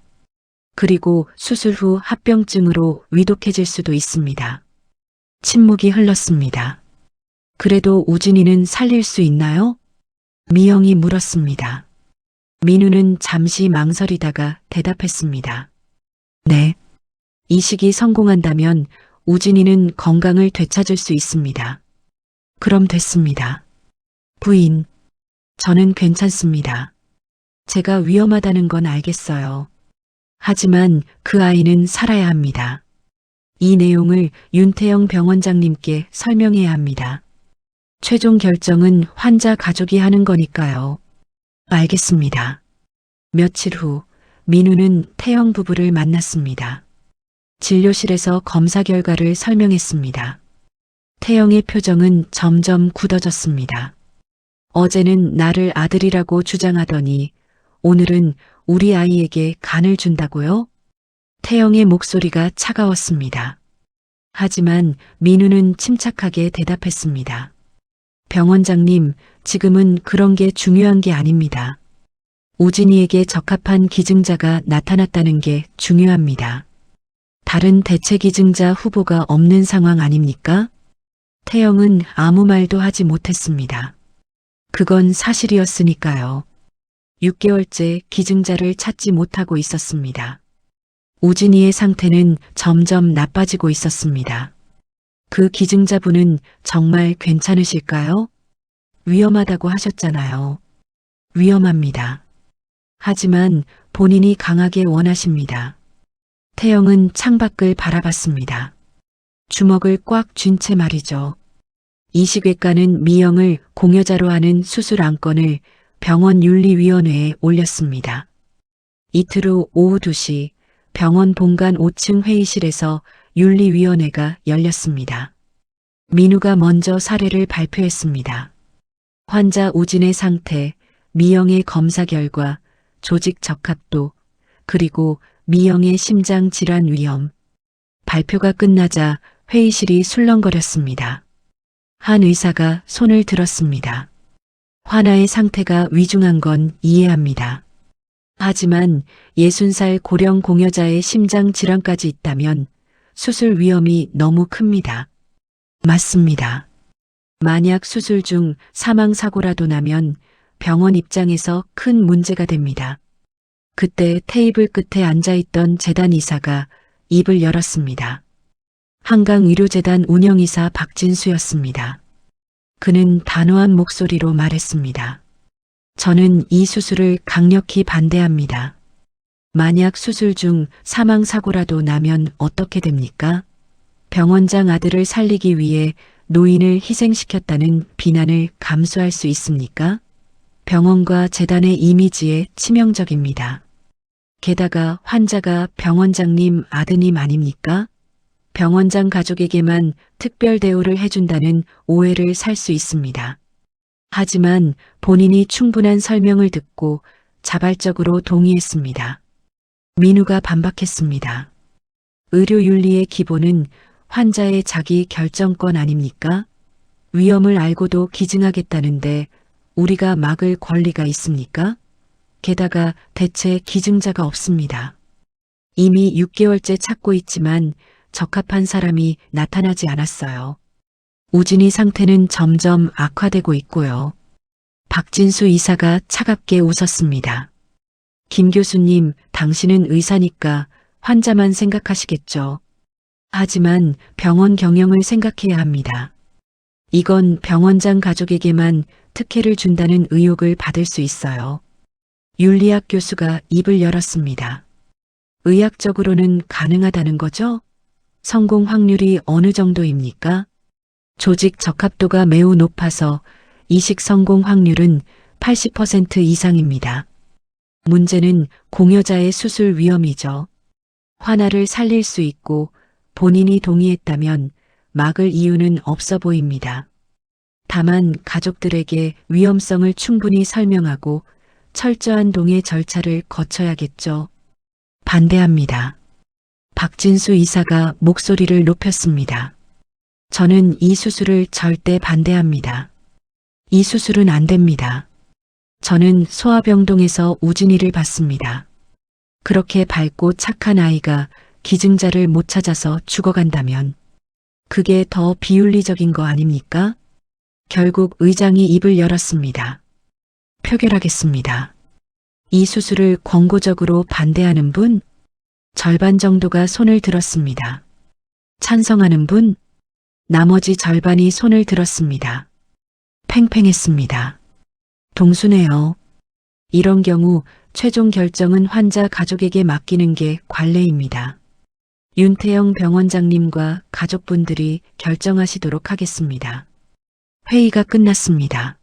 그리고 수술 후 합병증으로 위독해질 수도 있습니다. 침묵이 흘렀습니다. 그래도 우진이는 살릴 수 있나요? 미영이 물었습니다. 민우는 잠시 망설이다가 대답했습니다. 네. 이식이 성공한다면 우진이는 건강을 되찾을 수 있습니다. 그럼 됐습니다. 부인, 저는 괜찮습니다. 제가 위험하다는 건 알겠어요. 하지만 그 아이는 살아야 합니다. 이 내용을 윤태영 병원장님께 설명해야 합니다. 최종 결정은 환자 가족이 하는 거니까요. 알겠습니다. 며칠 후 민우는 태영 부부를 만났습니다. 진료실에서 검사 결과를 설명했습니다. 태영의 표정은 점점 굳어졌습니다. 어제는 나를 아들이라고 주장하더니 오늘은 우리 아이에게 간을 준다고요? 태영의 목소리가 차가웠습니다. 하지만 민우는 침착하게 대답했습니다. 병원장님, 지금은 그런 게 중요한 게 아닙니다. 우진이에게 적합한 기증자가 나타났다는 게 중요합니다. 다른 대체 기증자 후보가 없는 상황 아닙니까? 태영은 아무 말도 하지 못했습니다. 그건 사실이었으니까요. 6개월째 기증자를 찾지 못하고 있었습니다. 우진이의 상태는 점점 나빠지고 있었습니다. 그 기증자분은 정말 괜찮으실까요? 위험하다고 하셨잖아요. 위험합니다. 하지만 본인이 강하게 원하십니다. 태영은 창밖을 바라봤습니다. 주먹을 꽉 쥔 채 말이죠. 이식외과는 미영을 공여자로 하는 수술 안건을 병원 윤리위원회에 올렸습니다. 이틀 후 오후 2시 병원 본관 5층 회의실에서 윤리위원회가 열렸습니다. 민우가 먼저 사례를 발표했습니다. 환자 우진의 상태, 미영의 검사 결과, 조직 적합도, 그리고 미영의 심장 질환 위험. 발표가 끝나자 회의실이 술렁거렸습니다. 한 의사가 손을 들었습니다. 환아의 상태가 위중한 건 이해합니다. 하지만 60살 고령 공여자의 심장 질환까지 있다면 수술 위험이 너무 큽니다. 맞습니다. 만약 수술 중 사망사고라도 나면 병원 입장에서 큰 문제가 됩니다. 그때 테이블 끝에 앉아있던 재단 이사가 입을 열었습니다. 한강의료재단 운영이사 박진수였습니다. 그는 단호한 목소리로 말했습니다. 저는 이 수술을 강력히 반대합니다. 만약 수술 중 사망사고라도 나면 어떻게 됩니까? 병원장 아들을 살리기 위해 노인을 희생시켰다는 비난을 감수할 수 있습니까? 병원과 재단의 이미지에 치명적입니다. 게다가 환자가 병원장님 아드님 아닙니까? 병원장 가족에게만 특별 대우를 해준다는 오해를 살 수 있습니다. 하지만 본인이 충분한 설명을 듣고 자발적으로 동의했습니다. 민우가 반박했습니다. 의료윤리의 기본은 환자의 자기 결정권 아닙니까? 위험을 알고도 기증하겠다는데 우리가 막을 권리가 있습니까? 게다가 대체 기증자가 없습니다. 이미 6개월째 찾고 있지만 적합한 사람이 나타나지 않았어요. 우진이 상태는 점점 악화되고 있고요. 박진수 이사가 차갑게 웃었습니다. 김 교수님, 당신은 의사니까 환자만 생각하시겠죠. 하지만 병원 경영을 생각해야 합니다. 이건 병원장 가족에게만 특혜를 준다는 의혹을 받을 수 있어요. 윤리학 교수가 입을 열었습니다. 의학적으로는 가능하다는 거죠? 성공 확률이 어느 정도입니까? 조직 적합도가 매우 높아서 이식 성공 확률은 80% 이상입니다. 문제는 공여자의 수술 위험이죠. 환아를 살릴 수 있고 본인이 동의했다면 막을 이유는 없어 보입니다. 다만 가족들에게 위험성을 충분히 설명하고 철저한 동의 절차를 거쳐야겠죠. 반대합니다. 박진수 이사가 목소리를 높였습니다. 저는 이 수술을 절대 반대합니다. 이 수술은 안 됩니다. 저는 소아병동에서 우진이를 봤습니다. 그렇게 밝고 착한 아이가 기증자를 못 찾아서 죽어간다면 그게 더 비윤리적인 거 아닙니까? 결국 의장이 입을 열었습니다. 표결하겠습니다. 이 수술을 권고적으로 반대하는 분? 절반 정도가 손을 들었습니다. 찬성하는 분? 나머지 절반이 손을 들었습니다. 팽팽했습니다. 동수네요. 이런 경우 최종 결정은 환자 가족에게 맡기는 게 관례입니다. 윤태영 병원장님과 가족분들이 결정하시도록 하겠습니다. 회의가 끝났습니다.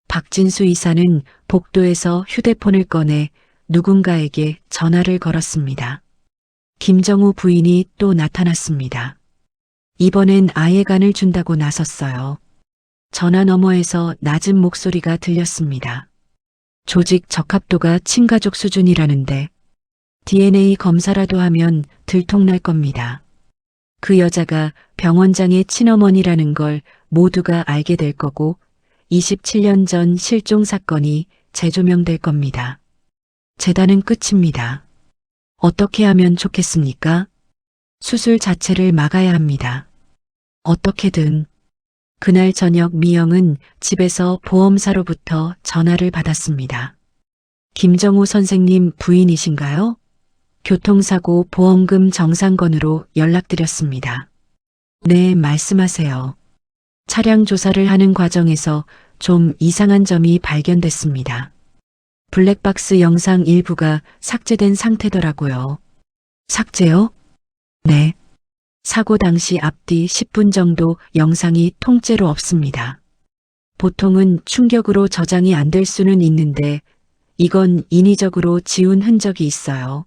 박진수 이사는 복도에서 휴대폰을 꺼내 누군가에게 전화를 걸었습니다. 김정우 부인이 또 나타났습니다. 이번엔 아예간을 준다고 나섰어요. 전화 너머에서 낮은 목소리가 들렸습니다. 조직 적합도가 친가족 수준이라는데 DNA 검사라도 하면 들통날 겁니다. 그 여자가 병원장의 친어머니라는 걸 모두가 알게 될 거고 27년 전 실종 사건이 재조명될 겁니다. 재단은 끝입니다. 어떻게 하면 좋겠습니까? 수술 자체를 막아야 합니다. 어떻게든. 그날 저녁 미영은 집에서 보험사로부터 전화를 받았습니다. 김정우 선생님 부인이신가요? 교통사고 보험금 정상건으로 연락드렸습니다. 네, 말씀하세요. 차량 조사를 하는 과정에서 좀 이상한 점이 발견됐습니다. 블랙박스 영상 일부가 삭제된 상태더라고요. 삭제요? 네. 사고 당시 앞뒤 10분 정도 영상이 통째로 없습니다. 보통은 충격으로 저장이 안 될 수는 있는데 이건 인위적으로 지운 흔적이 있어요.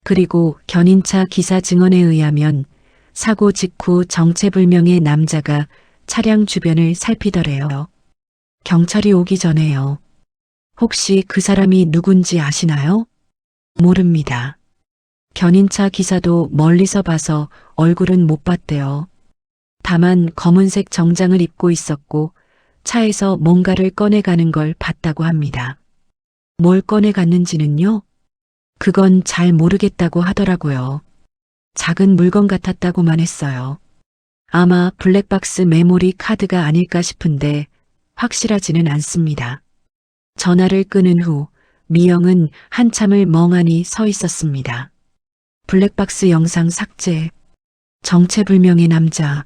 그리고 견인차 기사 증언에 의하면 사고 직후 정체불명의 남자가 차량 주변을 살피더래요. 경찰이 오기 전에요. 혹시 그 사람이 누군지 아시나요? 모릅니다. 견인차 기사도 멀리서 봐서 얼굴은 못 봤대요. 다만 검은색 정장을 입고 있었고 차에서 뭔가를 꺼내가는 걸 봤다고 합니다. 뭘 꺼내갔는지는요? 그건 잘 모르겠다고 하더라고요. 작은 물건 같았다고만 했어요. 아마 블랙박스 메모리 카드가 아닐까 싶은데 확실하지는 않습니다. 전화를 끊은 후 미영은 한참을 멍하니 서 있었습니다. 블랙박스 영상 삭제, 정체불명의 남자,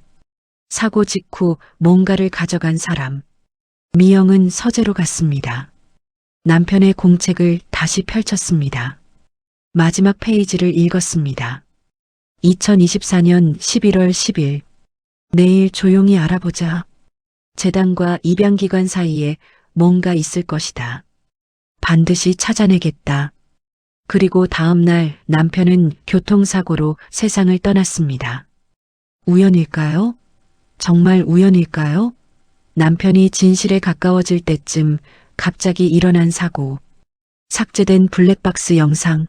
사고 직후 뭔가를 가져간 사람. 미영은 서재로 갔습니다. 남편의 공책을 다시 펼쳤습니다. 마지막 페이지를 읽었습니다. 2024년 11월 10일. 내일 조용히 알아보자. 재단과 입양기관 사이에 뭔가 있을 것이다. 반드시 찾아내겠다. 그리고 다음 날 남편은 교통사고로 세상을 떠났습니다. 우연일까요? 정말 우연일까요? 남편이 진실에 가까워질 때쯤 갑자기 일어난 사고. 삭제된 블랙박스 영상.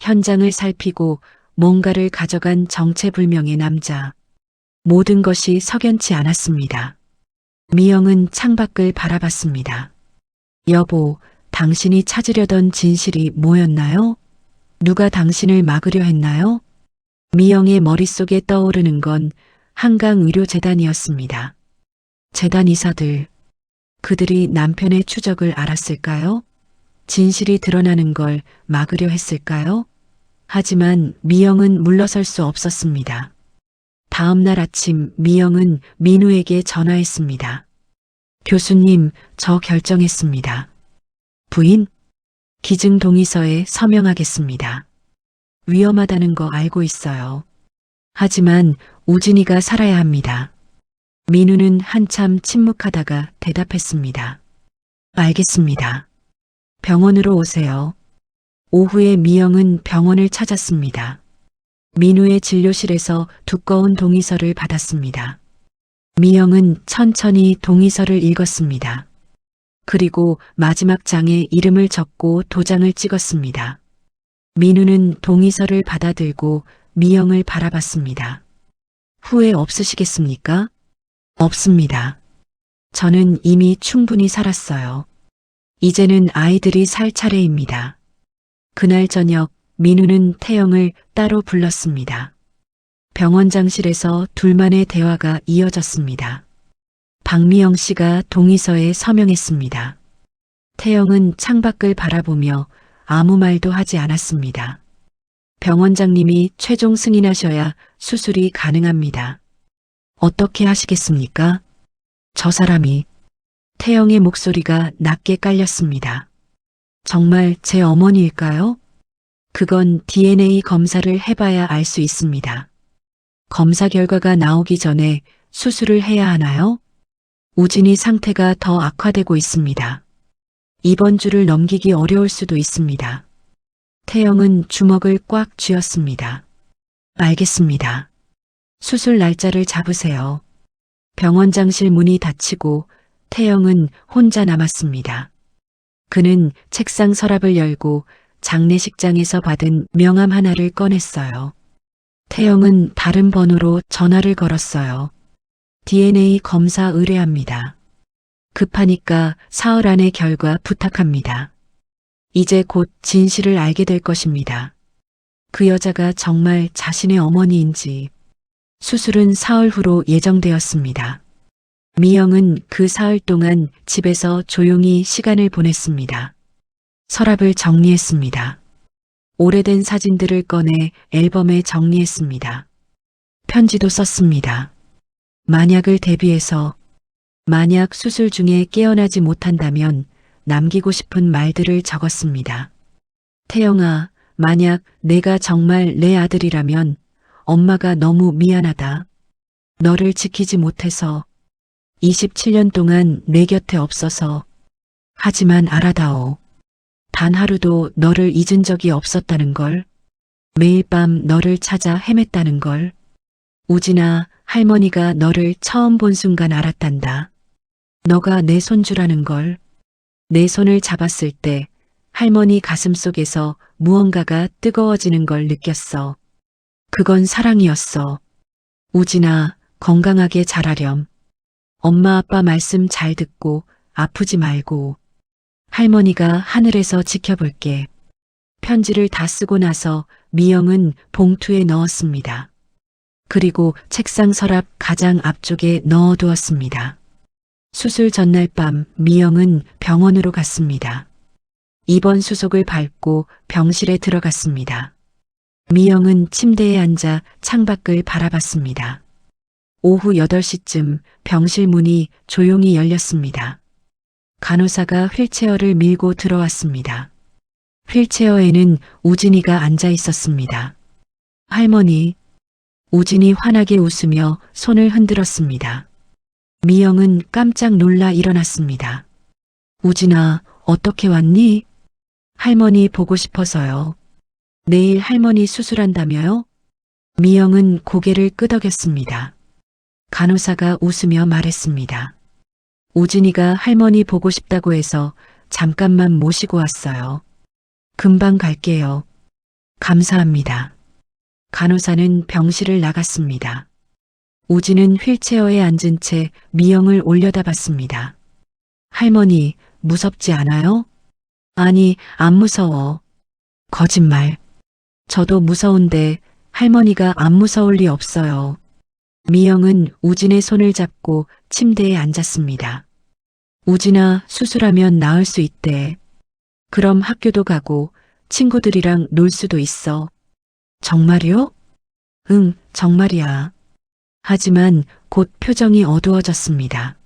현장을 살피고 뭔가를 가져간 정체불명의 남자. 모든 것이 석연치 않았습니다. 미영은 창밖을 바라봤습니다. 여보, 당신이 찾으려던 진실이 뭐였나요? 누가 당신을 막으려 했나요? 미영의 머릿속에 떠오르는 건 한강의료재단이었습니다. 재단 이사들, 그들이 남편의 추적을 알았을까요? 진실이 드러나는 걸 막으려 했을까요? 하지만 미영은 물러설 수 없었습니다. 다음 날 아침 미영은 민우에게 전화했습니다. 교수님, 저 결정했습니다. 부인? 기증 동의서에 서명하겠습니다. 위험하다는 거 알고 있어요. 하지만 우진이가 살아야 합니다. 민우는 한참 침묵하다가 대답했습니다. 알겠습니다. 병원으로 오세요. 오후에 미영은 병원을 찾았습니다. 민우의 진료실에서 두꺼운 동의서를 받았습니다. 미영은 천천히 동의서를 읽었습니다. 그리고 마지막 장에 이름을 적고 도장을 찍었습니다. 민우는 동의서를 받아들고 미영을 바라봤습니다. 후회 없으시겠습니까? 없습니다. 저는 이미 충분히 살았어요. 이제는 아이들이 살 차례입니다. 그날 저녁 민우는 태영을 따로 불렀습니다. 병원장실에서 둘만의 대화가 이어졌습니다. 박미영 씨가 동의서에 서명했습니다. 태영은 창밖을 바라보며 아무 말도 하지 않았습니다. 병원장님이 최종 승인하셔야 수술이 가능합니다. 어떻게 하시겠습니까? 저 사람이. 태영의 목소리가 낮게 깔렸습니다. 정말 제 어머니일까요? 그건 DNA 검사를 해봐야 알 수 있습니다. 검사 결과가 나오기 전에 수술을 해야 하나요? 우진이 상태가 더 악화되고 있습니다. 이번 주를 넘기기 어려울 수도 있습니다. 태영은 주먹을 꽉 쥐었습니다. 알겠습니다. 수술 날짜를 잡으세요. 병원장실 문이 닫히고 태영은 혼자 남았습니다. 그는 책상 서랍을 열고 장례식장에서 받은 명함 하나를 꺼냈어요. 태영은 다른 번호로 전화를 걸었어요. DNA 검사 의뢰합니다. 급하니까 사흘 안에 결과 부탁합니다. 이제 곧 진실을 알게 될 것입니다. 그 여자가 정말 자신의 어머니인지. 수술은 사흘 후로 예정되었습니다. 미영은 그 사흘 동안 집에서 조용히 시간을 보냈습니다. 서랍을 정리했습니다. 오래된 사진들을 꺼내 앨범에 정리했습니다. 편지도 썼습니다. 만약을 대비해서 만약 수술 중에 깨어나지 못한다면 남기고 싶은 말들을 적었습니다. 태영아, 만약 내가 정말 내 아들이라면 엄마가 너무 미안하다. 너를 지키지 못해서 27년 동안 내 곁에 없어서 하지만 알아다오. 단 하루도 너를 잊은 적이 없었다는 걸. 매일 밤 너를 찾아 헤맸다는 걸. 우진아, 할머니가 너를 처음 본 순간 알았단다. 너가 내 손주라는 걸. 내 손을 잡았을 때 할머니 가슴 속에서 무언가가 뜨거워지는 걸 느꼈어. 그건 사랑이었어. 우진아, 건강하게 자라렴. 엄마 아빠 말씀 잘 듣고 아프지 말고. 할머니가 하늘에서 지켜볼게. 편지를 다 쓰고 나서 미영은 봉투에 넣었습니다. 그리고 책상 서랍 가장 앞쪽에 넣어두었습니다. 수술 전날 밤 미영은 병원으로 갔습니다. 입원 수속을 밟고 병실에 들어갔습니다. 미영은 침대에 앉아 창밖을 바라봤습니다. 오후 8시쯤 병실 문이 조용히 열렸습니다. 간호사가 휠체어를 밀고 들어왔습니다. 휠체어에는 우진이가 앉아 있었습니다. 할머니, 우진이 환하게 웃으며 손을 흔들었습니다. 미영은 깜짝 놀라 일어났습니다. 우진아, 어떻게 왔니? 할머니 보고 싶어서요. 내일 할머니 수술한다며요? 미영은 고개를 끄덕였습니다. 간호사가 웃으며 말했습니다. 우진이가 할머니 보고 싶다고 해서 잠깐만 모시고 왔어요. 금방 갈게요. 감사합니다. 간호사는 병실을 나갔습니다. 우진은 휠체어에 앉은 채 미영을 올려다봤습니다. 할머니, 무섭지 않아요? 아니, 안 무서워. 거짓말. 저도 무서운데 할머니가 안 무서울 리 없어요. 미영은 우진의 손을 잡고 침대에 앉았습니다. 우진아, 수술하면 나을 수 있대. 그럼 학교도 가고 친구들이랑 놀 수도 있어. 정말이요? 응, 정말이야. 하지만 곧 표정이 어두워졌습니다.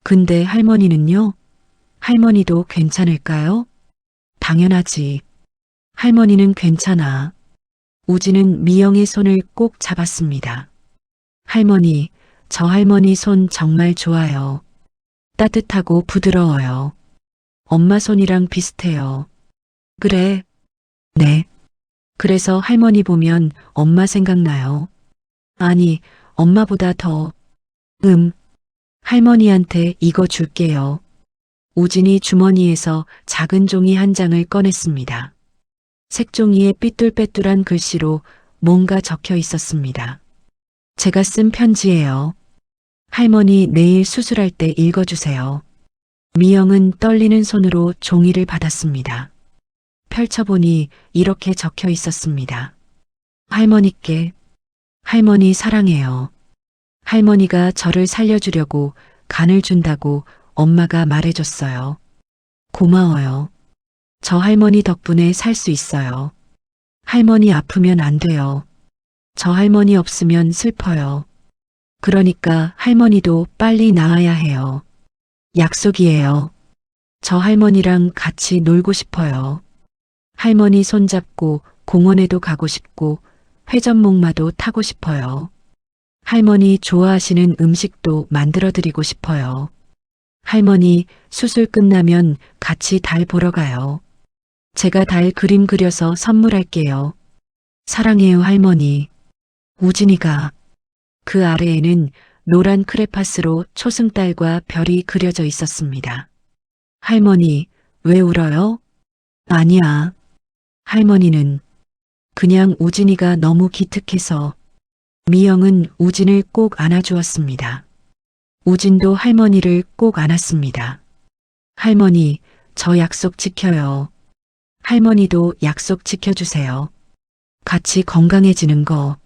근데 할머니는요? 할머니도 괜찮을까요? 당연하지. 할머니는 괜찮아. 우진은 미영의 손을 꼭 잡았습니다. 할머니, 저 할머니 손 정말 좋아요. 따뜻하고 부드러워요. 엄마 손이랑 비슷해요. 그래. 네. 그래서 할머니 보면 엄마 생각나요. 아니, 엄마보다 더. 할머니한테 이거 줄게요. 우진이 주머니에서 작은 종이 한 장을 꺼냈습니다. 색종이에 삐뚤빼뚤한 글씨로 뭔가 적혀 있었습니다. 제가 쓴 편지예요. 할머니 내일 수술할 때 읽어주세요. 미영은 떨리는 손으로 종이를 받았습니다. 펼쳐보니 이렇게 적혀 있었습니다. 할머니께, 할머니 사랑해요. 할머니가 저를 살려주려고 간을 준다고 엄마가 말해줬어요. 고마워요. 저 할머니 덕분에 살 수 있어요. 할머니 아프면 안 돼요. 저 할머니 없으면 슬퍼요. 그러니까 할머니도 빨리 나아야 해요. 약속이에요. 저 할머니랑 같이 놀고 싶어요. 할머니 손잡고 공원에도 가고 싶고 회전목마도 타고 싶어요. 할머니 좋아하시는 음식도 만들어 드리고 싶어요. 할머니 수술 끝나면 같이 달 보러 가요. 제가 달 그림 그려서 선물할게요. 사랑해요 할머니. 우진이가 그 아래에는 노란 크레파스로 초승달과 별이 그려져 있었습니다. 할머니, 왜 울어요? 아니야. 할머니는 그냥 우진이가 너무 기특해서. 미영은 우진을 꼭 안아주었습니다. 우진도 할머니를 꼭 안았습니다. 할머니, 저 약속 지켜요. 할머니도 약속 지켜주세요. 같이 건강해지는 거.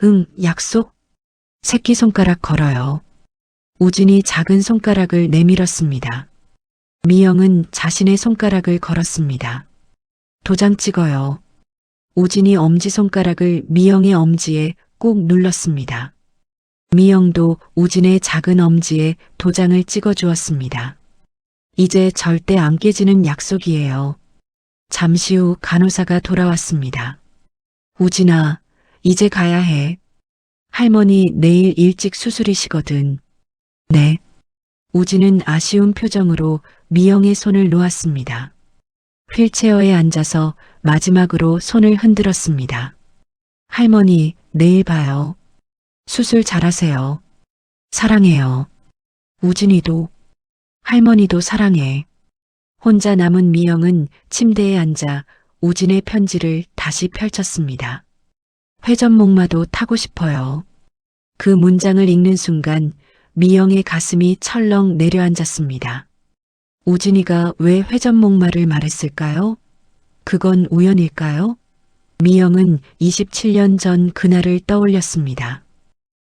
응, 약속? 새끼손가락 걸어요. 우진이 작은 손가락을 내밀었습니다. 미영은 자신의 손가락을 걸었습니다. 도장 찍어요. 우진이 엄지손가락을 미영의 엄지에 꼭 눌렀습니다. 미영도 우진의 작은 엄지에 도장을 찍어 주었습니다. 이제 절대 안 깨지는 약속이에요. 잠시 후 간호사가 돌아왔습니다. 우진아, 이제 가야 해. 할머니 내일 일찍 수술이시거든. 네. 우진은 아쉬운 표정으로 미영의 손을 놓았습니다. 휠체어에 앉아서 마지막으로 손을 흔들었습니다. 할머니, 내일 봐요. 수술 잘하세요. 사랑해요. 우진이도, 할머니도 사랑해. 혼자 남은 미영은 침대에 앉아 우진의 편지를 다시 펼쳤습니다. 회전목마도 타고 싶어요. 그 문장을 읽는 순간 미영의 가슴이 철렁 내려앉았습니다. 우진이가 왜 회전목마를 말했을까요? 그건 우연일까요? 미영은 27년 전 그날을 떠올렸습니다.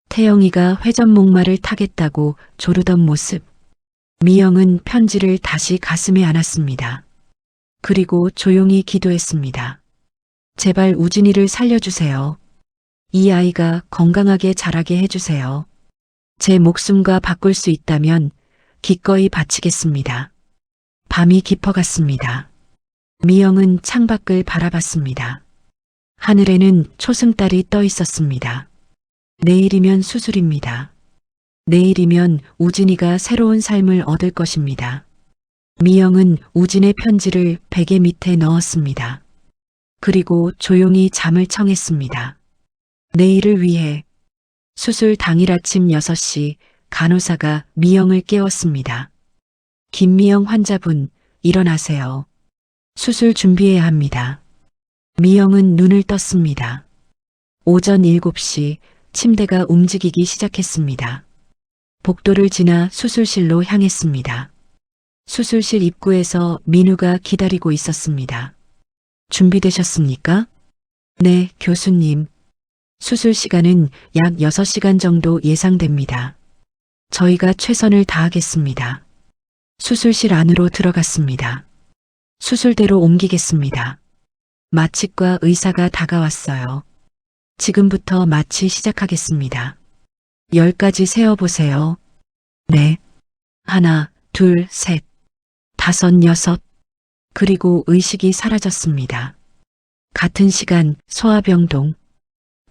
태영이가 회전목마를 타겠다고 조르던 모습. 미영은 편지를 다시 가슴에 안았습니다. 그리고 조용히 기도했습니다. 제발 우진이를 살려주세요. 이 아이가 건강하게 자라게 해주세요. 제 목숨과 바꿀 수 있다면 기꺼이 바치겠습니다. 밤이 깊어갔습니다. 미영은 창밖을 바라봤습니다. 하늘에는 초승달이 떠 있었습니다. 내일이면 수술입니다. 내일이면 우진이가 새로운 삶을 얻을 것입니다. 미영은 우진의 편지를 베개 밑에 넣었습니다. 그리고 조용히 잠을 청했습니다. 내일을 위해 수술 당일 아침 6시 간호사가 미영을 깨웠습니다. 김미영 환자분, 일어나세요. 수술 준비해야 합니다. 미영은 눈을 떴습니다. 오전 7시 침대가 움직이기 시작했습니다. 복도를 지나 수술실로 향했습니다. 수술실 입구에서 민우가 기다리고 있었습니다. 준비되셨습니까? 네, 교수님. 수술 시간은 약 6시간 정도 예상됩니다. 저희가 최선을 다하겠습니다. 수술실 안으로 들어갔습니다. 수술대로 옮기겠습니다. 마취과 의사가 다가왔어요. 지금부터 마취 시작하겠습니다. 10까지 세어보세요. 네. 하나, 둘, 셋, 다섯, 여섯. 그리고 의식이 사라졌습니다. 같은 시간 소아병동.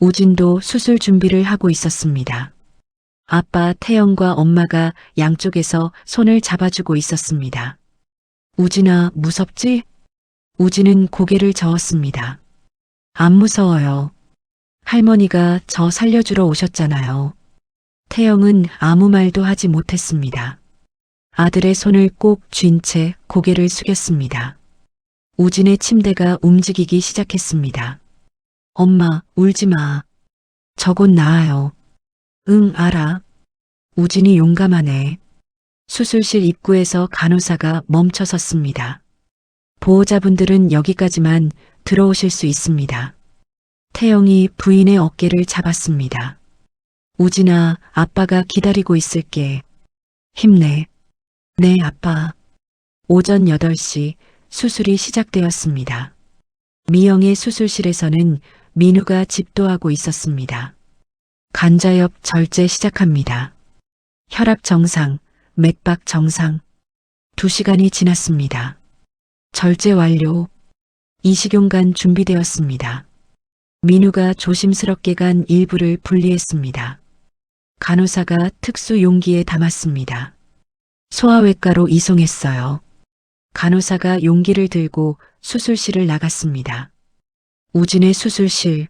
우진도 수술 준비를 하고 있었습니다. 아빠 태영과 엄마가 양쪽에서 손을 잡아주고 있었습니다. 우진아, 무섭지? 우진은 고개를 저었습니다. 안 무서워요. 할머니가 저 살려주러 오셨잖아요. 태영은 아무 말도 하지 못했습니다. 아들의 손을 꼭 쥔 채 고개를 숙였습니다. 우진의 침대가 움직이기 시작했습니다. 엄마, 울지 마. 저 곧 나아요. 응, 알아. 우진이 용감하네. 수술실 입구에서 간호사가 멈춰 섰습니다. 보호자분들은 여기까지만 들어오실 수 있습니다. 태영이 부인의 어깨를 잡았습니다. 우진아, 아빠가 기다리고 있을게. 힘내. 네, 아빠. 오전 8시 수술이 시작되었습니다. 미영의 수술실에서는 민우가 집도하고 있었습니다. 간자엽 절제 시작합니다. 혈압 정상, 맥박 정상. 2시간이 지났습니다. 절제 완료. 이식용관 준비되었습니다. 민우가 조심스럽게 간 일부를 분리했습니다. 간호사가 특수 용기에 담았습니다. 소아외과로 이송했어요. 간호사가 용기를 들고 수술실을 나갔습니다. 우진의 수술실.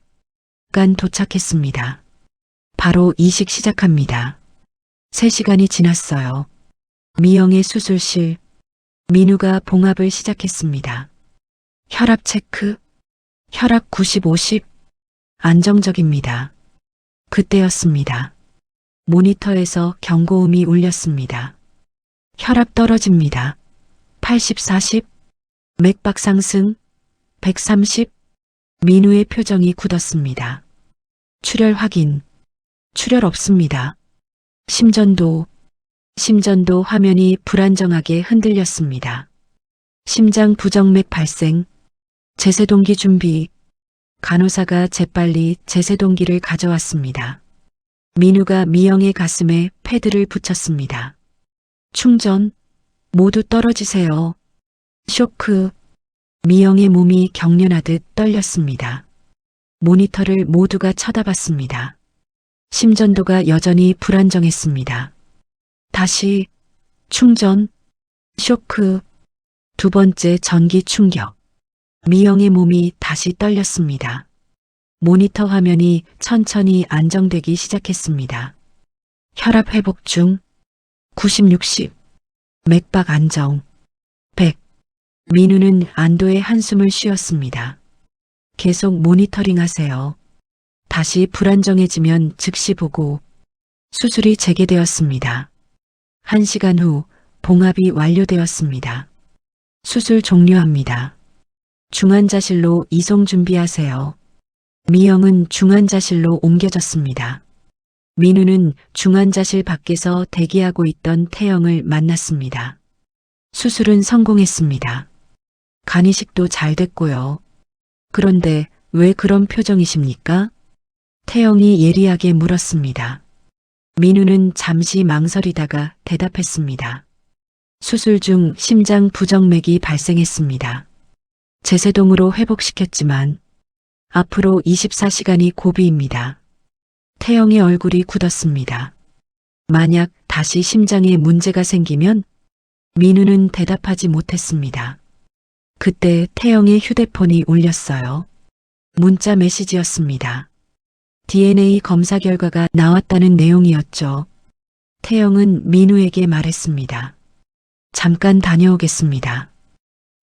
간 도착했습니다. 바로 이식 시작합니다. 3시간이 지났어요. 미영의 수술실. 민우가 봉합을 시작했습니다. 혈압 체크. 혈압 90, 50. 안정적입니다. 그때였습니다. 모니터에서 경고음이 울렸습니다. 혈압 떨어집니다. 80, 40. 맥박 상승. 130. 민우의 표정이 굳었습니다. 출혈 확인. 출혈 없습니다. 심전도 심전도 화면이 불안정하게 흔들렸습니다. 심장 부정맥 발생, 제세동기 준비. 간호사가 재빨리 제세동기를 가져왔습니다. 민우가 미영의 가슴에 패드를 붙였습니다. 충전, 모두 떨어지세요. 쇼크. 미영의 몸이 경련하듯 떨렸습니다. 모니터를 모두가 쳐다봤습니다. 심전도가 여전히 불안정했습니다. 다시 충전, 쇼크. 두 번째 전기 충격. 미영의 몸이 다시 떨렸습니다. 모니터 화면이 천천히 안정되기 시작했습니다. 혈압 회복 중. 90, 60. 맥박 안정. 100. 민우는 안도의 한숨을 쉬었습니다. 계속 모니터링 하세요. 다시 불안정해지면 즉시 보고. 수술이 재개되었습니다. 1시간 후 봉합이 완료되었습니다. 수술 종료합니다. 중환자실로 이송 준비하세요. 미영은 중환자실로 옮겨졌습니다. 민우는 중환자실 밖에서 대기하고 있던 태영을 만났습니다. 수술은 성공했습니다. 간이식도 잘 됐고요. 그런데 왜 그런 표정이십니까? 태영이 예리하게 물었습니다. 민우는 잠시 망설이다가 대답했습니다. 수술 중 심장 부정맥이 발생했습니다. 제세동으로 회복시켰지만 앞으로 24시간이 고비입니다. 태영의 얼굴이 굳었습니다. 만약 다시 심장에 문제가 생기면? 민우는 대답하지 못했습니다. 그때 태영의 휴대폰이 울렸어요. 문자 메시지였습니다. DNA 검사 결과가 나왔다는 내용이었죠. 태영은 민우에게 말했습니다. 잠깐 다녀오겠습니다.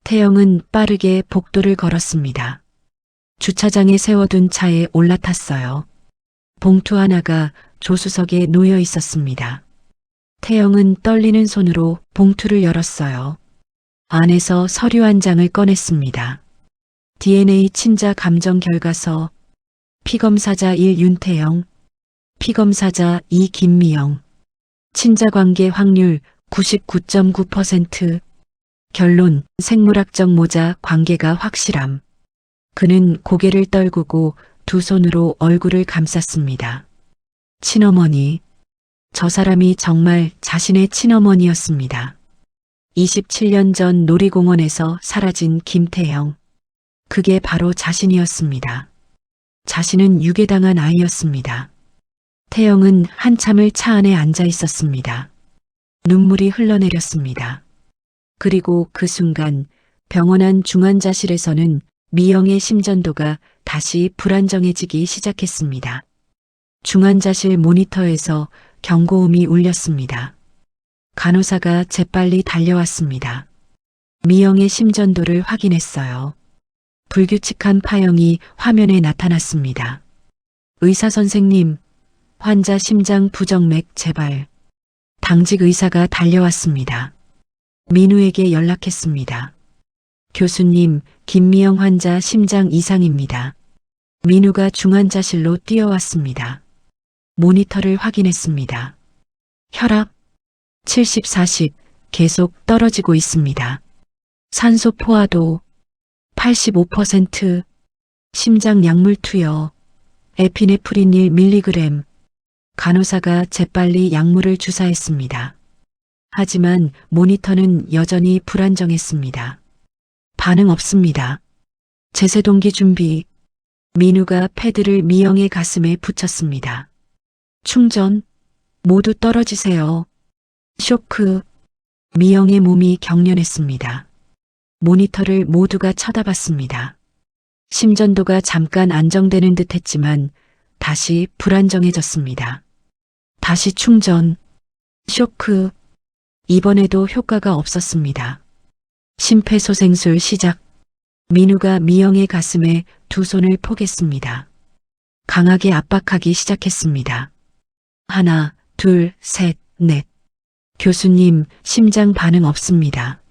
태영은 빠르게 복도를 걸었습니다. 주차장에 세워둔 차에 올라탔어요. 봉투 하나가 조수석에 놓여 있었습니다. 태영은 떨리는 손으로 봉투를 열었어요. 안에서 서류 한 장을 꺼냈습니다. DNA 친자 감정 결과서, 피검사자 1 윤태영, 피검사자 2 김미영, 친자 관계 확률 99.9%, 결론 생물학적 모자 관계가 확실함. 그는 고개를 떨구고 두 손으로 얼굴을 감쌌습니다. 친어머니. 저 사람이 정말 자신의 친어머니였습니다. 27년 전 놀이공원에서 사라진 김태영. 그게 바로 자신이었습니다. 자신은 유괴당한 아이였습니다. 태영은 한참을 차 안에 앉아 있었습니다. 눈물이 흘러내렸습니다. 그리고 그 순간 병원 안 중환자실에서는 미영의 심전도가 다시 불안정해지기 시작했습니다. 중환자실 모니터에서 경고음이 울렸습니다. 간호사가 재빨리 달려왔습니다. 미영의 심전도를 확인했어요. 불규칙한 파형이 화면에 나타났습니다. 의사 선생님, 환자 심장 부정맥 재발. 당직 의사가 달려왔습니다. 민우에게 연락했습니다. 교수님, 김미영 환자 심장 이상입니다. 민우가 중환자실로 뛰어왔습니다. 모니터를 확인했습니다. 혈압 70, 40 계속 떨어지고 있습니다. 산소 포화도 85%, 심장 약물 투여, 에피네프린 1mg. 간호사가 재빨리 약물을 주사했습니다. 하지만 모니터는 여전히 불안정했습니다. 반응 없습니다. 제세동기 준비. 민우가 패드를 미영의 가슴에 붙였습니다. 충전, 모두 떨어지세요. 쇼크. 미영의 몸이 경련했습니다. 모니터를 모두가 쳐다봤습니다. 심전도가 잠깐 안정되는 듯 했지만 다시 불안정해졌습니다. 다시 충전, 쇼크. 이번에도 효과가 없었습니다. 심폐소생술 시작. 민우가 미영의 가슴에 두 손을 포겠습니다. 강하게 압박하기 시작했습니다. 하나, 둘, 셋, 넷. 교수님, 심장 반응 없습니다.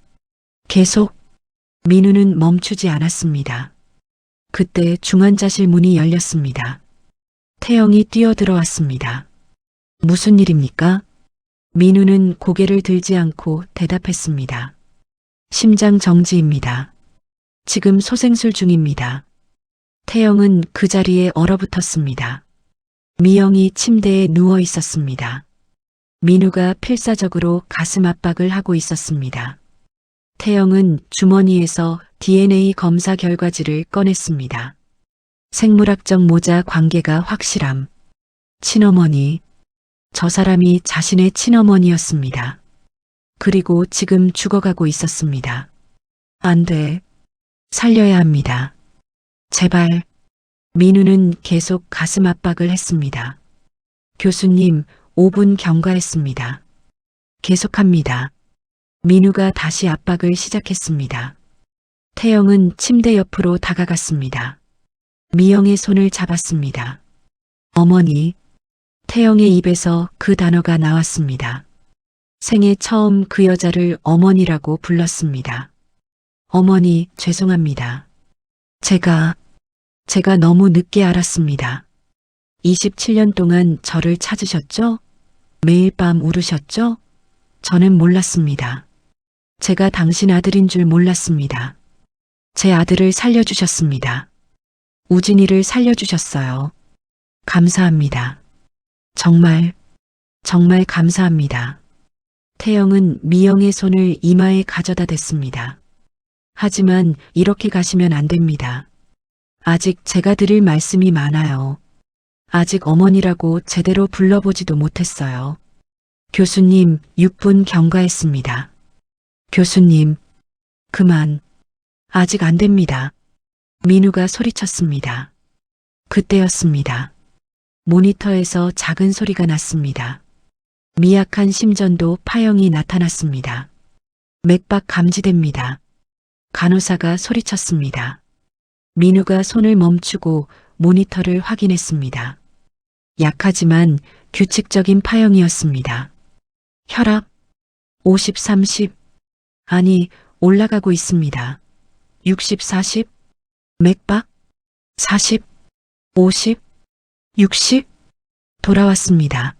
계속. 민우는 멈추지 않았습니다. 그때 중환자실 문이 열렸습니다. 태영이 뛰어들어왔습니다. 무슨 일입니까? 민우는 고개를 들지 않고 대답했습니다. 심장 정지입니다. 지금 소생술 중입니다. 태영은 그 자리에 얼어붙었습니다. 미영이 침대에 누워 있었습니다. 민우가 필사적으로 가슴 압박을 하고 있었습니다. 태영은 주머니에서 DNA 검사 결과지를 꺼냈습니다. 생물학적 모자 관계가 확실함. 친어머니. 저 사람이 자신의 친어머니였습니다. 그리고 지금 죽어가고 있었습니다. 안 돼. 살려야 합니다. 제발. 민우는 계속 가슴 압박을 했습니다. 교수님, 5분 경과했습니다. 계속합니다. 민우가 다시 압박을 시작했습니다. 태영은 침대 옆으로 다가갔습니다. 미영의 손을 잡았습니다. 어머니. 태영의 입에서 그 단어가 나왔습니다. 생애 처음 그 여자를 어머니라고 불렀습니다. 어머니, 죄송합니다. 제가 너무 늦게 알았습니다. 27년 동안 저를 찾으셨죠? 매일 밤 울으셨죠? 저는 몰랐습니다. 제가 당신 아들인 줄 몰랐습니다. 제 아들을 살려주셨습니다. 우진이를 살려주셨어요. 감사합니다. 정말 감사합니다. 태영은 미영의 손을 이마에 가져다 댔습니다. 하지만 이렇게 가시면 안 됩니다. 아직 제가 드릴 말씀이 많아요. 아직 어머니라고 제대로 불러보지도 못했어요. 교수님, 6분 경과했습니다. 교수님, 그만. 아직 안 됩니다. 민우가 소리쳤습니다. 그때였습니다. 모니터에서 작은 소리가 났습니다. 미약한 심전도 파형이 나타났습니다. 맥박 감지됩니다. 간호사가 소리쳤습니다. 민우가 손을 멈추고 모니터를 확인했습니다. 약하지만 규칙적인 파형이었습니다. 혈압 50, 30, 아니 올라가고 있습니다. 60, 40, 맥박 40, 50, 60, 돌아왔습니다.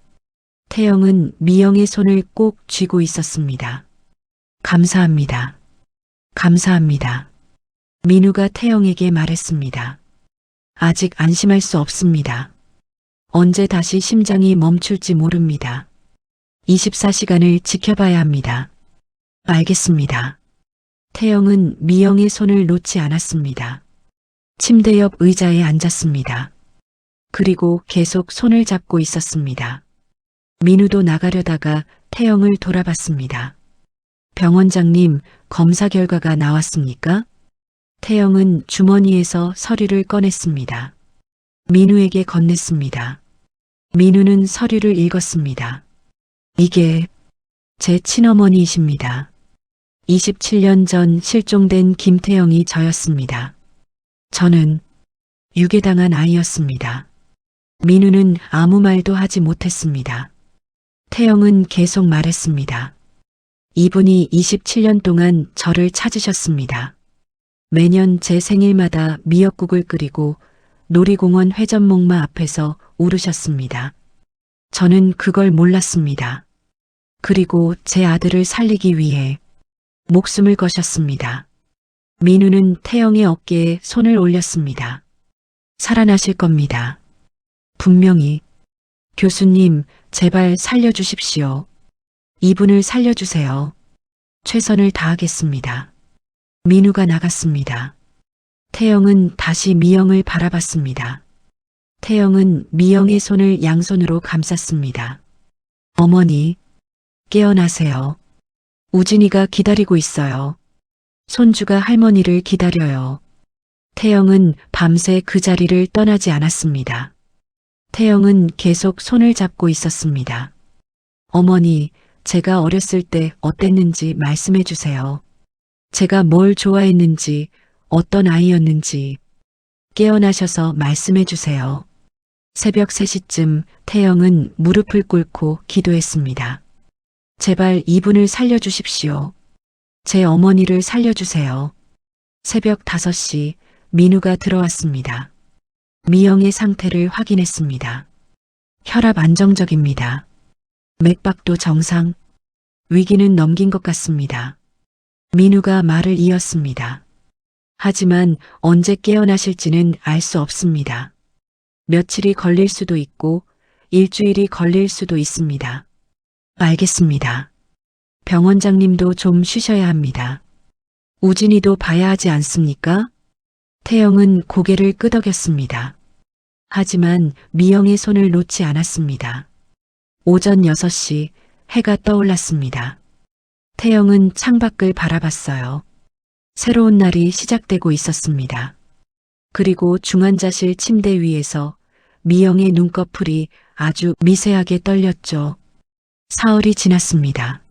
태영은 미영의 손을 꼭 쥐고 있었습니다. 감사합니다. 감사합니다. 민우가 태영에게 말했습니다. 아직 안심할 수 없습니다. 언제 다시 심장이 멈출지 모릅니다. 24시간을 지켜봐야 합니다. 알겠습니다. 태영은 미영의 손을 놓지 않았습니다. 침대 옆 의자에 앉았습니다. 그리고 계속 손을 잡고 있었습니다. 민우도 나가려다가 태영을 돌아봤습니다. 병원장님, 검사 결과가 나왔습니까? 태영은 주머니에서 서류를 꺼냈습니다. 민우에게 건넸습니다. 민우는 서류를 읽었습니다. 이게 제 친어머니이십니다. 27년 전 실종된 김태영이 저였습니다. 저는 유괴당한 아이였습니다. 민우는 아무 말도 하지 못했습니다. 태영은 계속 말했습니다. 이분이 27년 동안 저를 찾으셨습니다. 매년 제 생일마다 미역국을 끓이고 놀이공원 회전목마 앞에서 울으셨습니다. 저는 그걸 몰랐습니다. 그리고 제 아들을 살리기 위해 목숨을 거셨습니다. 민우는 태영의 어깨에 손을 올렸습니다. 살아나실 겁니다. 분명히. 교수님, 제발 살려주십시오. 이분을 살려주세요. 최선을 다하겠습니다. 민우가 나갔습니다. 태영은 다시 미영을 바라봤습니다. 태영은 미영의 손을 양손으로 감쌌습니다. 어머니, 깨어나세요. 우진이가 기다리고 있어요. 손주가 할머니를 기다려요. 태영은 밤새 그 자리를 떠나지 않았습니다. 태영은 계속 손을 잡고 있었습니다. 어머니, 제가 어렸을 때 어땠는지 말씀해 주세요. 제가 뭘 좋아했는지, 어떤 아이였는지 깨어나셔서 말씀해 주세요. 새벽 3시쯤 태영은 무릎을 꿇고 기도했습니다. 제발 이분을 살려주십시오. 제 어머니를 살려주세요. 새벽 5시 민우가 들어왔습니다. 미영의 상태를 확인했습니다. 혈압 안정적입니다. 맥박도 정상. 위기는 넘긴 것 같습니다. 민우가 말을 이었습니다. 하지만 언제 깨어나실지는 알 수 없습니다. 며칠이 걸릴 수도 있고 일주일이 걸릴 수도 있습니다. 알겠습니다. 병원장님도 좀 쉬셔야 합니다. 우진이도 봐야 하지 않습니까? 태영은 고개를 끄덕였습니다. 하지만 미영의 손을 놓지 않았습니다. 오전 6시 해가 떠올랐습니다. 태영은 창밖을 바라봤어요. 새로운 날이 시작되고 있었습니다. 그리고 중환자실 침대 위에서 미영의 눈꺼풀이 아주 미세하게 떨렸죠. 사흘이 지났습니다.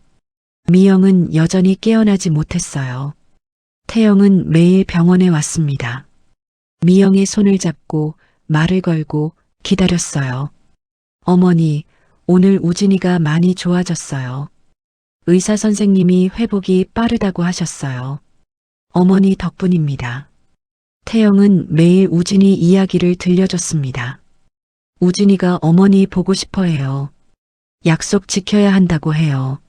미영은 여전히 깨어나지 못했어요. 태영은 매일 병원에 왔습니다. 미영의 손을 잡고 말을 걸고 기다렸어요. 어머니, 오늘 우진이가 많이 좋아졌어요. 의사 선생님이 회복이 빠르다고 하셨어요. 어머니 덕분입니다. 태영은 매일 우진이 이야기를 들려줬습니다. 우진이가 어머니 보고 싶어 해요. 약속 지켜야 한다고 해요.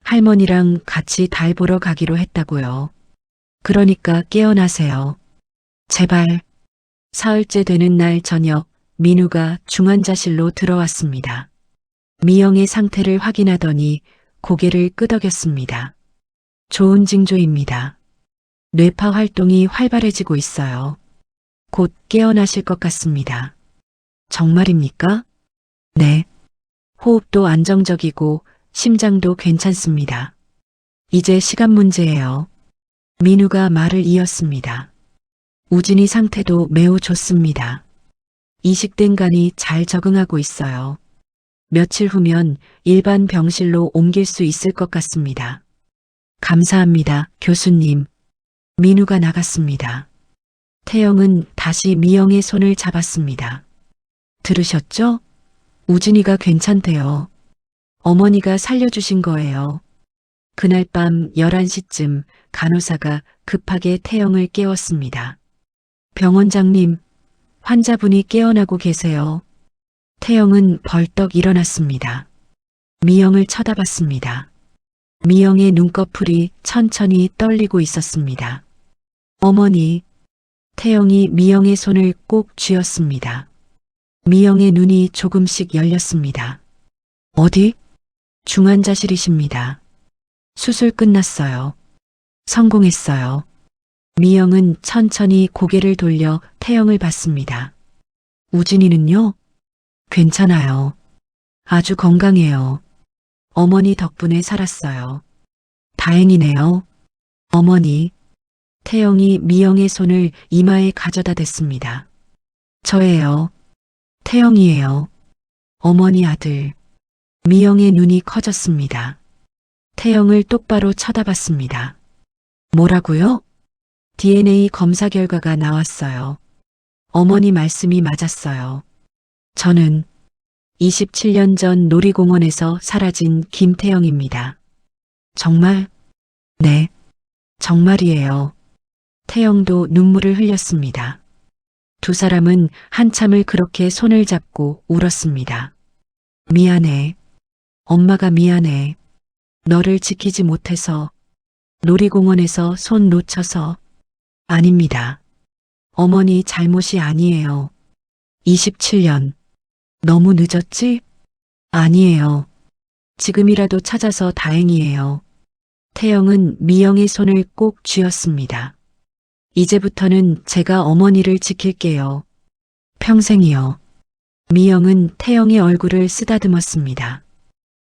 할머니랑 같이 달 보러 가기로 했다고요. 그러니까 깨어나세요. 제발. 사흘째 되는 날 저녁 민우가 중환자실로 들어왔습니다. 미영의 상태를 확인하더니 고개를 끄덕였습니다. 좋은 징조입니다. 뇌파 활동이 활발해지고 있어요. 곧 깨어나실 것 같습니다. 정말입니까? 네. 호흡도 안정적이고 심장도 괜찮습니다. 이제 시간 문제예요. 민우가 말을 이었습니다. 우진이 상태도 매우 좋습니다. 이식된 간이 잘 적응하고 있어요. 며칠 후면 일반 병실로 옮길 수 있을 것 같습니다. 감사합니다, 교수님. 민우가 나갔습니다. 태영은 다시 미영의 손을 잡았습니다. 들으셨죠? 우진이가 괜찮대요. 어머니가 살려주신 거예요. 그날 밤 11시쯤 간호사가 급하게 태영을 깨웠습니다. 병원장님, 환자분이 깨어나고 계세요. 태영은 벌떡 일어났습니다. 미영을 쳐다봤습니다. 미영의 눈꺼풀이 천천히 떨리고 있었습니다. 어머니, 태영이 미영의 손을 꼭 쥐었습니다. 미영의 눈이 조금씩 열렸습니다. 어디? 중환자실이십니다. 수술 끝났어요. 성공했어요. 미영은 천천히 고개를 돌려 태영을 봤습니다. 우진이는요? 괜찮아요. 아주 건강해요. 어머니 덕분에 살았어요. 다행이네요. 어머니. 태영이 미영의 손을 이마에 가져다 댔습니다. 저예요. 태영이에요. 어머니 아들. 미영의 눈이 커졌습니다. 태영을 똑바로 쳐다봤습니다. 뭐라고요? DNA 검사 결과가 나왔어요. 어머니 말씀이 맞았어요. 저는 27년 전 놀이공원에서 사라진 김태영입니다. 정말? 네, 정말이에요. 태영도 눈물을 흘렸습니다. 두 사람은 한참을 그렇게 손을 잡고 울었습니다. 미안해. 엄마가 미안해. 너를 지키지 못해서, 놀이공원에서 손 놓쳐서. 아닙니다. 어머니 잘못이 아니에요. 27년. 너무 늦었지? 아니에요. 지금이라도 찾아서 다행이에요. 태영은 미영의 손을 꼭 쥐었습니다. 이제부터는 제가 어머니를 지킬게요. 평생이요. 미영은 태영의 얼굴을 쓰다듬었습니다.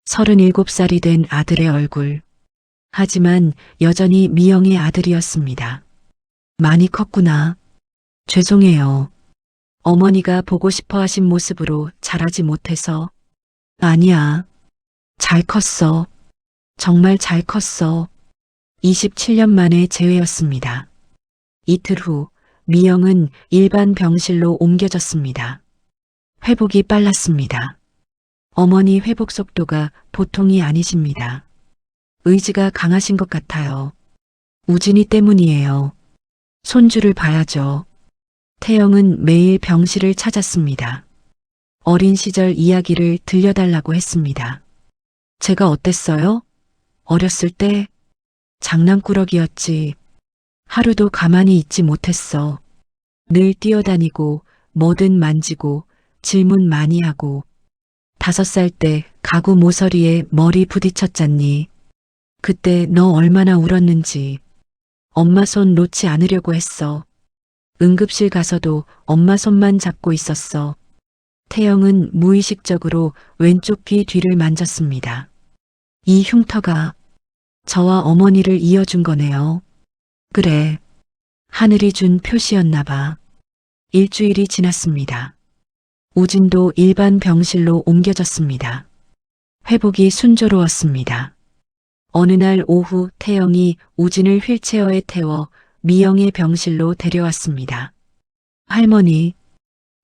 37살이 된 아들의 얼굴. 하지만 여전히 미영의 아들이었습니다. 많이 컸구나. 죄송해요. 어머니가 보고 싶어 하신 모습으로 자라지 못해서. 아니야. 잘 컸어. 정말 잘 컸어. 27년 만에 재회였습니다. 이틀 후 미영은 일반 병실로 옮겨졌습니다. 회복이 빨랐습니다. 어머니 회복 속도가 보통이 아니십니다. 의지가 강하신 것 같아요. 우진이 때문이에요. 손주를 봐야죠. 태영은 매일 병실을 찾았습니다. 어린 시절 이야기를 들려달라고 했습니다. 제가 어땠어요? 어렸을 때 장난꾸러기였지. 하루도 가만히 있지 못했어. 늘 뛰어다니고 뭐든 만지고 질문 많이 하고 5살 때 가구 모서리에 머리 부딪혔잖니. 그때 너 얼마나 울었는지. 엄마 손 놓지 않으려고 했어. 응급실 가서도 엄마 손만 잡고 있었어. 태영은 무의식적으로 왼쪽 귀 뒤를 만졌습니다. 이 흉터가 저와 어머니를 이어준 거네요. 그래. 하늘이 준 표시였나 봐. 일주일이 지났습니다. 우진도 일반 병실로 옮겨졌습니다. 회복이 순조로웠습니다. 어느 날 오후 태영이 우진을 휠체어에 태워 미영의 병실로 데려왔습니다. 할머니,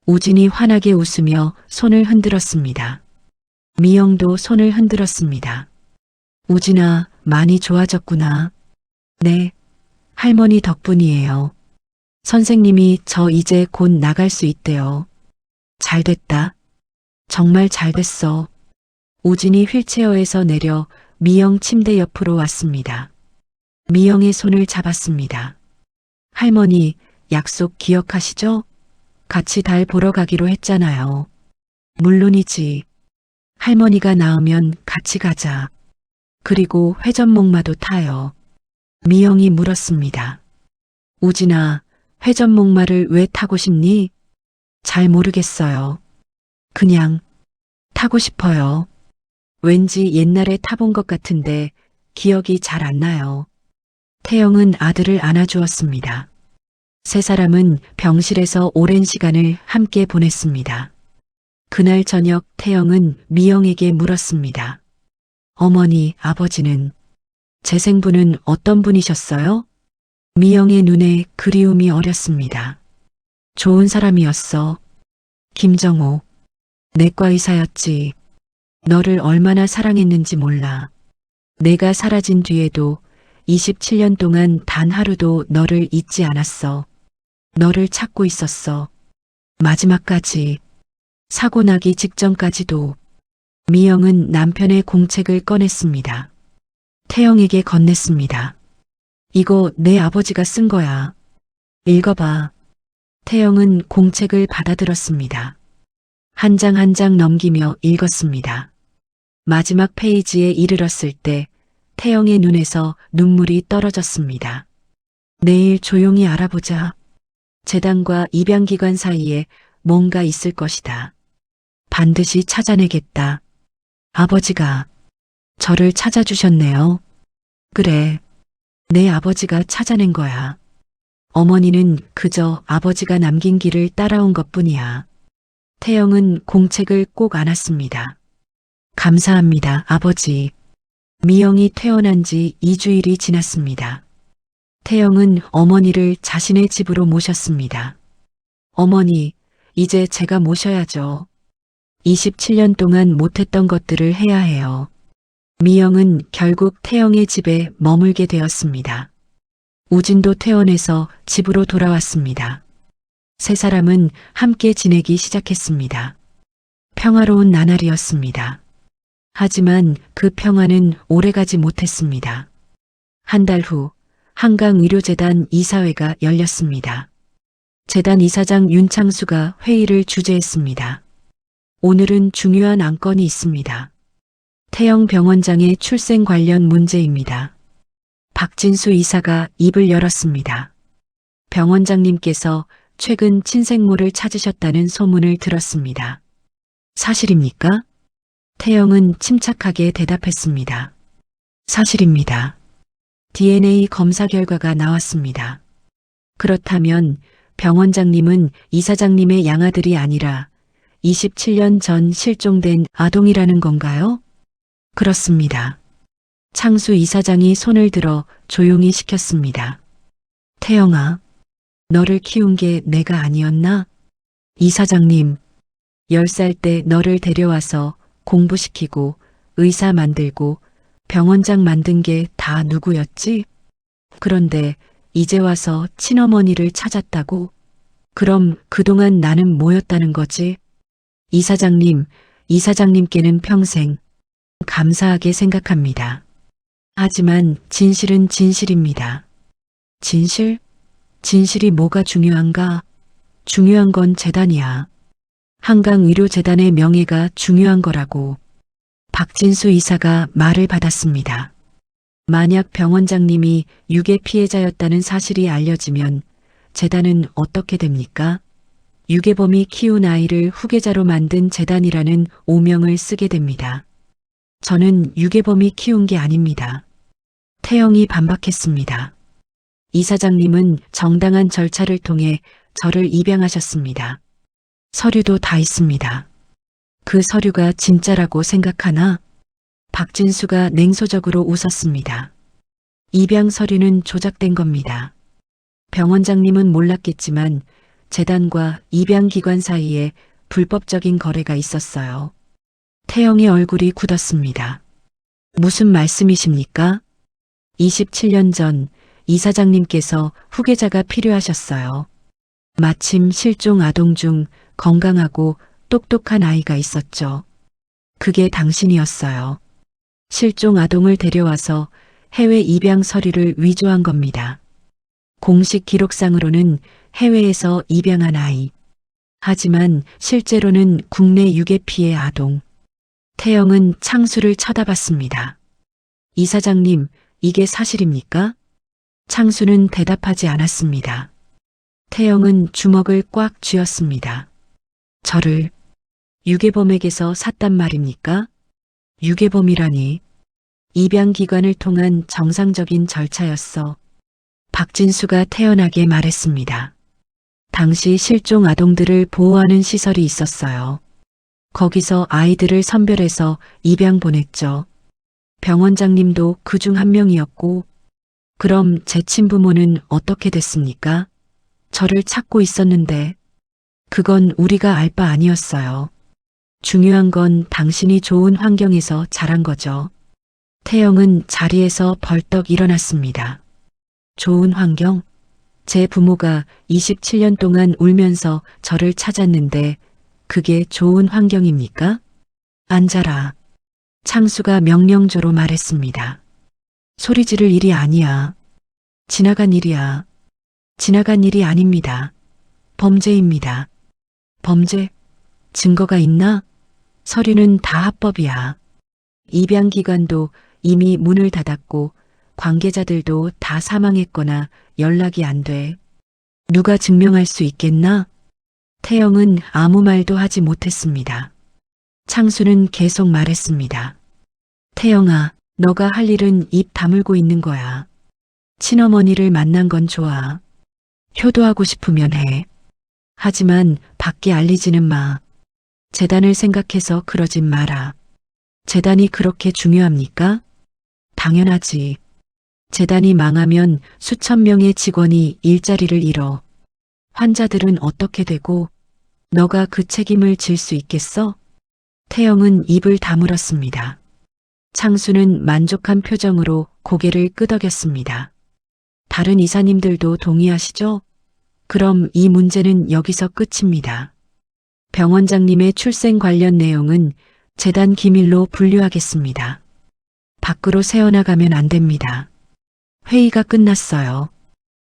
우진이 환하게 웃으며 손을 흔들었습니다. 미영도 손을 흔들었습니다. 우진아, 많이 좋아졌구나. 네, 할머니 덕분이에요. 선생님이 저 이제 곧 나갈 수 있대요. 잘 됐다. 정말 잘 됐어. 우진이 휠체어에서 내려 미영 침대 옆으로 왔습니다. 미영의 손을 잡았습니다. 할머니, 약속 기억하시죠? 같이 달 보러 가기로 했잖아요. 물론이지. 할머니가 나으면 같이 가자. 그리고 회전목마도 타요. 미영이 물었습니다. 우진아, 회전목마를 왜 타고 싶니? 잘 모르겠어요. 그냥 타고 싶어요. 왠지 옛날에 타본 것 같은데 기억이 잘 안 나요. 태영은 아들을 안아주었습니다. 세 사람은 병실에서 오랜 시간을 함께 보냈습니다. 그날 저녁 태영은 미영에게 물었습니다. 어머니, 아버지는, 재생부는 어떤 분이셨어요? 미영의 눈에 그리움이 어렸습니다. 좋은 사람이었어. 김정호. 내과 의사였지. 너를 얼마나 사랑했는지 몰라. 내가 사라진 뒤에도 27년 동안 단 하루도 너를 잊지 않았어. 너를 찾고 있었어. 마지막까지. 사고 나기 직전까지도. 미영은 남편의 공책을 꺼냈습니다. 태영에게 건넸습니다. 이거 내 아버지가 쓴 거야. 읽어봐. 태영은 공책을 받아들었습니다. 한 장 한 장 넘기며 읽었습니다. 마지막 페이지에 이르렀을 때 태영의 눈에서 눈물이 떨어졌습니다. 내일 조용히 알아보자. 재단과 입양기관 사이에 뭔가 있을 것이다. 반드시 찾아내겠다. 아버지가 저를 찾아주셨네요. 그래, 내 아버지가 찾아낸 거야. 어머니는 그저 아버지가 남긴 길을 따라온 것뿐이야. 태영은 공책을 꼭 안았습니다. 감사합니다, 아버지. 미영이 퇴원한 지 2주일이 지났습니다. 태영은 어머니를 자신의 집으로 모셨습니다. 어머니, 이제 제가 모셔야죠. 27년 동안 못했던 것들을 해야 해요. 미영은 결국 태영의 집에 머물게 되었습니다. 우진도 퇴원해서 집으로 돌아왔습니다. 세 사람은 함께 지내기 시작했습니다. 평화로운 나날이었습니다. 하지만 그 평화는 오래가지 못했습니다. 한 달 후 한강의료재단 이사회가 열렸습니다. 재단 이사장 윤창수가 회의를 주재했습니다. 오늘은 중요한 안건이 있습니다. 태영 병원장의 출생 관련 문제입니다. 박진수 이사가 입을 열었습니다. 병원장님께서 최근 친생모를 찾으셨다는 소문을 들었습니다. 사실입니까? 태영은 침착하게 대답했습니다. 사실입니다. DNA 검사 결과가 나왔습니다. 그렇다면 병원장님은 이사장님의 양아들이 아니라 27년 전 실종된 아동이라는 건가요? 그렇습니다. 창수 이사장이 손을 들어 조용히 시켰습니다. 태영아, 너를 키운 게 내가 아니었나? 이사장님, 10살 때 너를 데려와서 공부시키고 의사 만들고 병원장 만든 게 다 누구였지? 그런데 이제 와서 친어머니를 찾았다고? 그럼 그동안 나는 뭐였다는 거지? 이사장님께는 평생 감사하게 생각합니다. 하지만 진실은 진실입니다. 진실? 진실이 뭐가 중요한가? 중요한 건 재단이야. 한강의료재단의 명예가 중요한 거라고 박진수 이사가 말을 받았습니다. 만약 병원장님이 유괴 피해자였다는 사실이 알려지면 재단은 어떻게 됩니까? 유괴범이 키운 아이를 후계자로 만든 재단이라는 오명을 쓰게 됩니다. 저는 유괴범이 키운 게 아닙니다. 태영이 반박했습니다. 이사장님은 정당한 절차를 통해 저를 입양하셨습니다. 서류도 다 있습니다. 그 서류가 진짜라고 생각하나? 박진수가 냉소적으로 웃었습니다. 입양 서류는 조작된 겁니다. 병원장님은 몰랐겠지만 재단과 입양기관 사이에 불법적인 거래가 있었어요. 태영의 얼굴이 굳었습니다. 무슨 말씀이십니까? 27년 전 이사장님께서 후계자가 필요하셨어요. 마침 실종 아동 중 건강하고 똑똑한 아이가 있었죠. 그게 당신이었어요. 실종 아동을 데려와서 해외 입양 서류를 위조한 겁니다. 공식 기록상으로는 해외에서 입양한 아이. 하지만 실제로는 국내 유괴 피해 아동. 태영은 창수를 쳐다봤습니다. 이사장님, 이게 사실입니까? 창수는 대답하지 않았습니다. 태영은 주먹을 꽉 쥐었습니다. 저를 유괴범에게서 샀단 말입니까? 유괴범이라니. 입양기관을 통한 정상적인 절차였어. 박진수가 태연하게 말했습니다. 당시 실종 아동들을 보호하는 시설이 있었어요. 거기서 아이들을 선별해서 입양 보냈죠. 병원장님도 그중 한 명이었고, 그럼 제 친부모는 어떻게 됐습니까? 저를 찾고 있었는데, 그건 우리가 알 바 아니었어요. 중요한 건 당신이 좋은 환경에서 자란 거죠. 태영은 자리에서 벌떡 일어났습니다. 좋은 환경? 제 부모가 27년 동안 울면서 저를 찾았는데 그게 좋은 환경입니까? 앉아라. 창수가 명령조로 말했습니다. 소리 지를 일이 아니야. 지나간 일이야. 지나간 일이 아닙니다. 범죄입니다. 범죄? 증거가 있나? 서류는 다 합법이야. 입양기관도 이미 문을 닫았고 관계자들도 다 사망했거나 연락이 안 돼. 누가 증명할 수 있겠나? 태영은 아무 말도 하지 못했습니다. 창수는 계속 말했습니다. 태영아, 너가 할 일은 입 다물고 있는 거야. 친어머니를 만난 건 좋아. 효도하고 싶으면 해. 하지만 밖에 알리지는 마. 재단을 생각해서 그러진 마라. 재단이 그렇게 중요합니까? 당연하지. 재단이 망하면 수천 명의 직원이 일자리를 잃어. 환자들은 어떻게 되고 너가 그 책임을 질 수 있겠어? 태영은 입을 다물었습니다. 창수는 만족한 표정으로 고개를 끄덕였습니다. 다른 이사님들도 동의하시죠? 그럼 이 문제는 여기서 끝입니다. 병원장님의 출생 관련 내용은 재단 기밀로 분류하겠습니다. 밖으로 새어나가면 안 됩니다. 회의가 끝났어요.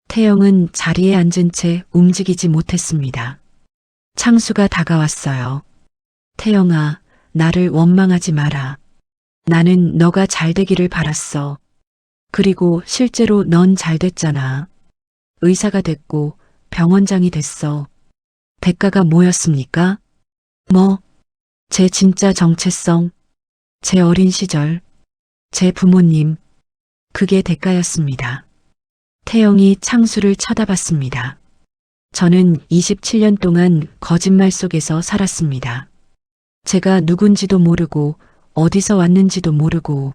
태영은 자리에 앉은 채 움직이지 못했습니다. 창수가 다가왔어요. 태영아, 나를 원망하지 마라. 나는 너가 잘 되기를 바랐어. 그리고 실제로 넌 잘 됐잖아. 의사가 됐고 병원장이 됐어. 대가가 뭐였습니까? 제 진짜 정체성, 제 어린 시절, 제 부모님, 그게 대가였습니다. 태영이 창수를 쳐다봤습니다. 저는 27년 동안 거짓말 속에서 살았습니다. 제가 누군지도 모르고 어디서 왔는지도 모르고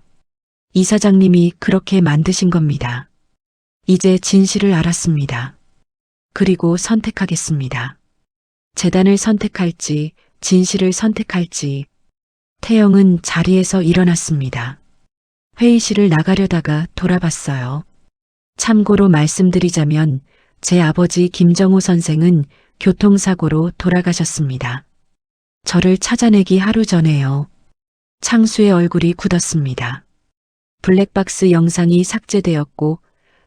이사장님이 그렇게 만드신 겁니다. 이제 진실을 알았습니다. 그리고 선택하겠습니다. 재단을 선택할지 진실을 선택할지. 태영은 자리에서 일어났습니다. 회의실을 나가려다가 돌아봤어요. 참고로 말씀드리자면 제 아버지 김정호 선생은 교통사고로 돌아가셨습니다. 저를 찾아내기 하루 전에요. 창수의 얼굴이 굳었습니다. 블랙박스 영상이 삭제되었고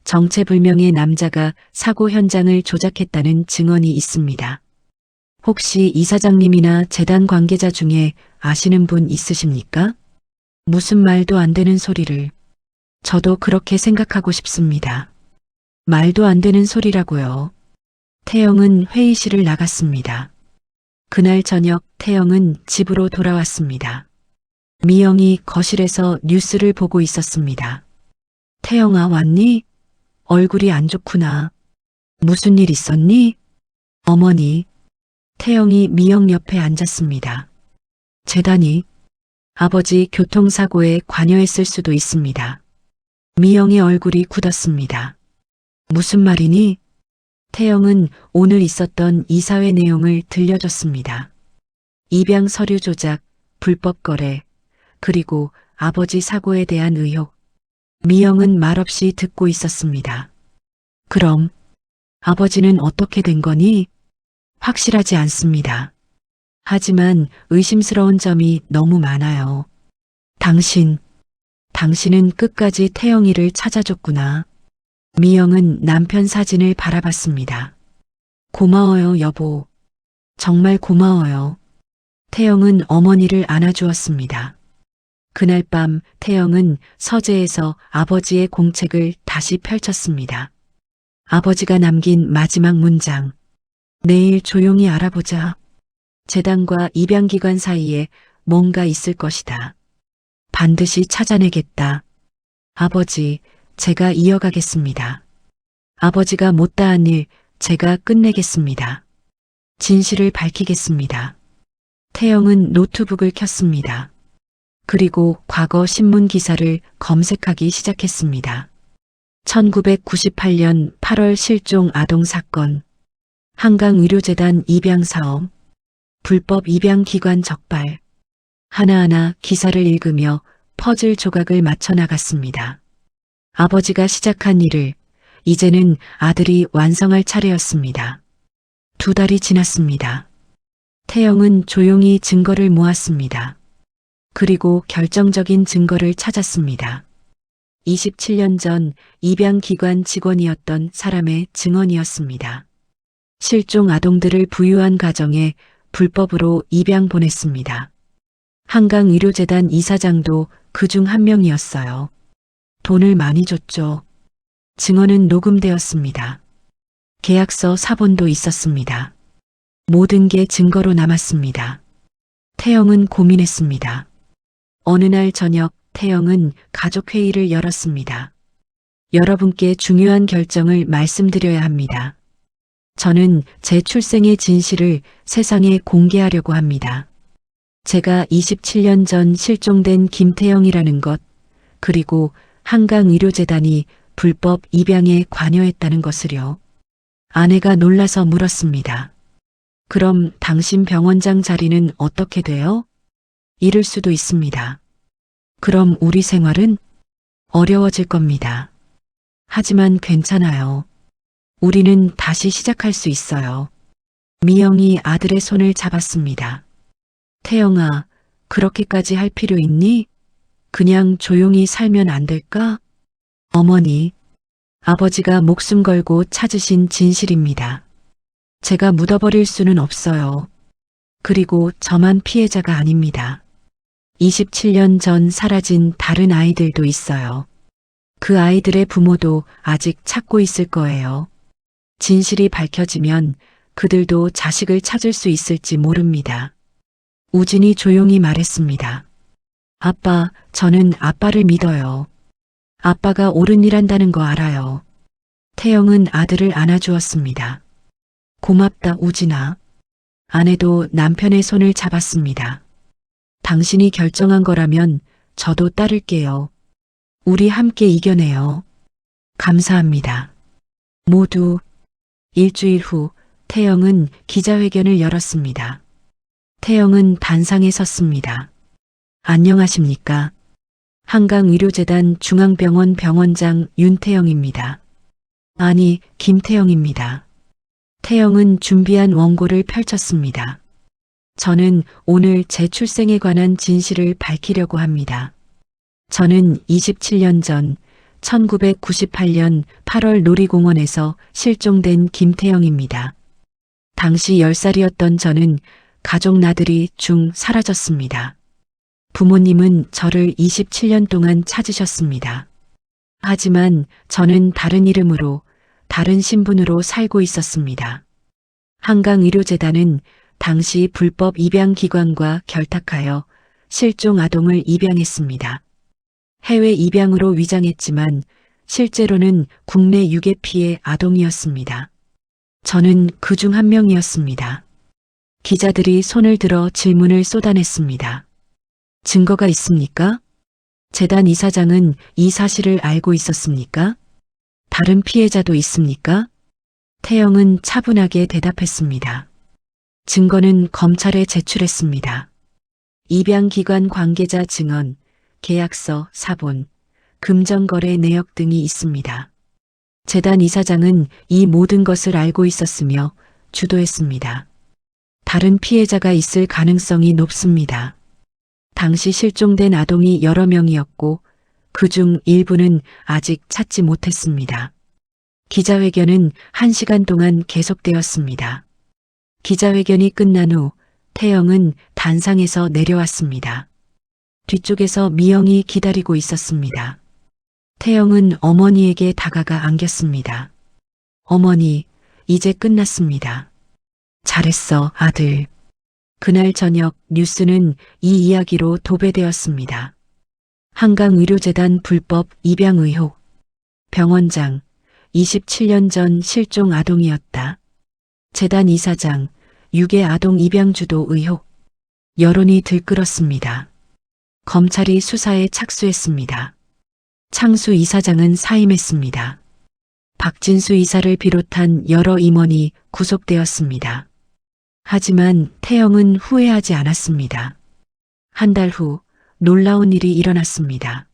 정체불명의 남자가 사고 현장을 조작했다는 증언이 있습니다. 혹시 이사장님이나 재단 관계자 중에 아시는 분 있으십니까? 무슨 말도 안 되는 소리를. 저도 그렇게 생각하고 싶습니다. 말도 안 되는 소리라고요. 태영은 회의실을 나갔습니다. 그날 저녁 태영은 집으로 돌아왔습니다. 미영이 거실에서 뉴스를 보고 있었습니다. 태영아, 왔니? 얼굴이 안 좋구나. 무슨 일 있었니? 어머니. 태영이 미영 옆에 앉았습니다. 재단이 아버지 교통사고에 관여했을 수도 있습니다. 미영의 얼굴이 굳었습니다. 무슨 말이니? 태영은 오늘 있었던 이사회 내용을 들려줬습니다. 입양 서류 조작, 불법 거래, 그리고 아버지 사고에 대한 의혹. 미영은 말없이 듣고 있었습니다. 그럼 아버지는 어떻게 된 거니? 확실하지 않습니다. 하지만 의심스러운 점이 너무 많아요. 당신은 끝까지 태영이를 찾아줬구나. 미영은 남편 사진을 바라봤습니다. 고마워요, 여보. 정말 고마워요. 태영은 어머니를 안아주었습니다. 그날 밤 태영은 서재에서 아버지의 공책을 다시 펼쳤습니다. 아버지가 남긴 마지막 문장. 내일 조용히 알아보자. 재단과 입양기관 사이에 뭔가 있을 것이다. 반드시 찾아내겠다. 아버지, 제가 이어가겠습니다. 아버지가 못다한 일 제가 끝내겠습니다. 진실을 밝히겠습니다. 태영은 노트북을 켰습니다. 그리고 과거 신문 기사를 검색하기 시작했습니다. 1998년 8월 실종 아동 사건, 한강의료재단 입양사업, 불법 입양기관 적발, 하나하나 기사를 읽으며 퍼즐 조각을 맞춰 나갔습니다. 아버지가 시작한 일을 이제는 아들이 완성할 차례였습니다. 2달이 지났습니다. 태영은 조용히 증거를 모았습니다. 그리고 결정적인 증거를 찾았습니다. 27년 전 입양기관 직원이었던 사람의 증언이었습니다. 실종 아동들을 부유한 가정에 불법으로 입양 보냈습니다. 한강의료재단 이사장도 그중 한 명이었어요. 돈을 많이 줬죠. 증언은 녹음되었습니다. 계약서 사본도 있었습니다. 모든 게 증거로 남았습니다. 태영은 고민했습니다. 어느 날 저녁 태영은 가족회의를 열었습니다. 여러분께 중요한 결정을 말씀드려야 합니다. 저는 제 출생의 진실을 세상에 공개하려고 합니다. 제가 27년 전 실종된 김태영이라는 것, 그리고 한강의료재단이 불법 입양에 관여했다는 것을요. 아내가 놀라서 물었습니다. 그럼 당신 병원장 자리는 어떻게 돼요? 잃을 수도 있습니다. 그럼 우리 생활은 어려워질 겁니다. 하지만 괜찮아요. 우리는 다시 시작할 수 있어요. 미영이 아들의 손을 잡았습니다. 태영아, 그렇게까지 할 필요 있니? 그냥 조용히 살면 안 될까? 어머니, 아버지가 목숨 걸고 찾으신 진실입니다. 제가 묻어버릴 수는 없어요. 그리고 저만 피해자가 아닙니다. 27년 전 사라진 다른 아이들도 있어요. 그 아이들의 부모도 아직 찾고 있을 거예요. 진실이 밝혀지면 그들도 자식을 찾을 수 있을지 모릅니다. 우진이 조용히 말했습니다. 아빠, 저는 아빠를 믿어요. 아빠가 옳은 일 한다는 거 알아요. 태영은 아들을 안아주었습니다. 고맙다, 우진아. 아내도 남편의 손을 잡았습니다. 당신이 결정한 거라면 저도 따를게요. 우리 함께 이겨내요. 감사합니다. 모두. 일주일 후 태영은 기자회견을 열었습니다. 태영은 단상에 섰습니다. 안녕하십니까? 한강의료재단 중앙병원 병원장 윤태영입니다. 아니, 김태영입니다. 태영은 준비한 원고를 펼쳤습니다. 저는 오늘 제 출생에 관한 진실을 밝히려고 합니다. 저는 27년 전 1998년 8월 놀이공원에서 실종된 김태영입니다. 당시 10살이었던 저는 가족 나들이 중 사라졌습니다. 부모님은 저를 27년 동안 찾으셨습니다. 하지만 저는 다른 이름으로, 다른 신분으로 살고 있었습니다. 한강의료재단은 당시 불법 입양기관과 결탁하여 실종 아동을 입양했습니다. 해외 입양으로 위장했지만 실제로는 국내 유괴 피해 아동이었습니다. 저는 그 중 한 명이었습니다. 기자들이 손을 들어 질문을 쏟아냈습니다. 증거가 있습니까? 재단 이사장은 이 사실을 알고 있었습니까? 다른 피해자도 있습니까? 태영은 차분하게 대답했습니다. 증거는 검찰에 제출했습니다. 입양기관 관계자 증언, 계약서, 사본, 금전거래 내역 등이 있습니다. 재단 이사장은 이 모든 것을 알고 있었으며 주도했습니다. 다른 피해자가 있을 가능성이 높습니다. 당시 실종된 아동이 여러 명이었고 그중 일부는 아직 찾지 못했습니다. 기자회견은 1시간 동안 계속되었습니다. 기자회견이 끝난 후 태영은 단상에서 내려왔습니다. 뒤쪽에서 미영이 기다리고 있었습니다. 태영은 어머니에게 다가가 안겼습니다. 어머니, 이제 끝났습니다. 잘했어, 아들. 그날 저녁 뉴스는 이 이야기로 도배되었습니다. 한강의료재단 불법 입양 의혹. 병원장, 27년 전 실종 아동이었다. 재단 이사장, 유괴 아동 입양 주도 의혹. 여론이 들끓었습니다. 검찰이 수사에 착수했습니다. 창수 이사장은 사임했습니다. 박진수 이사를 비롯한 여러 임원이 구속되었습니다. 하지만 태영은 후회하지 않았습니다. 한 달 후 놀라운 일이 일어났습니다.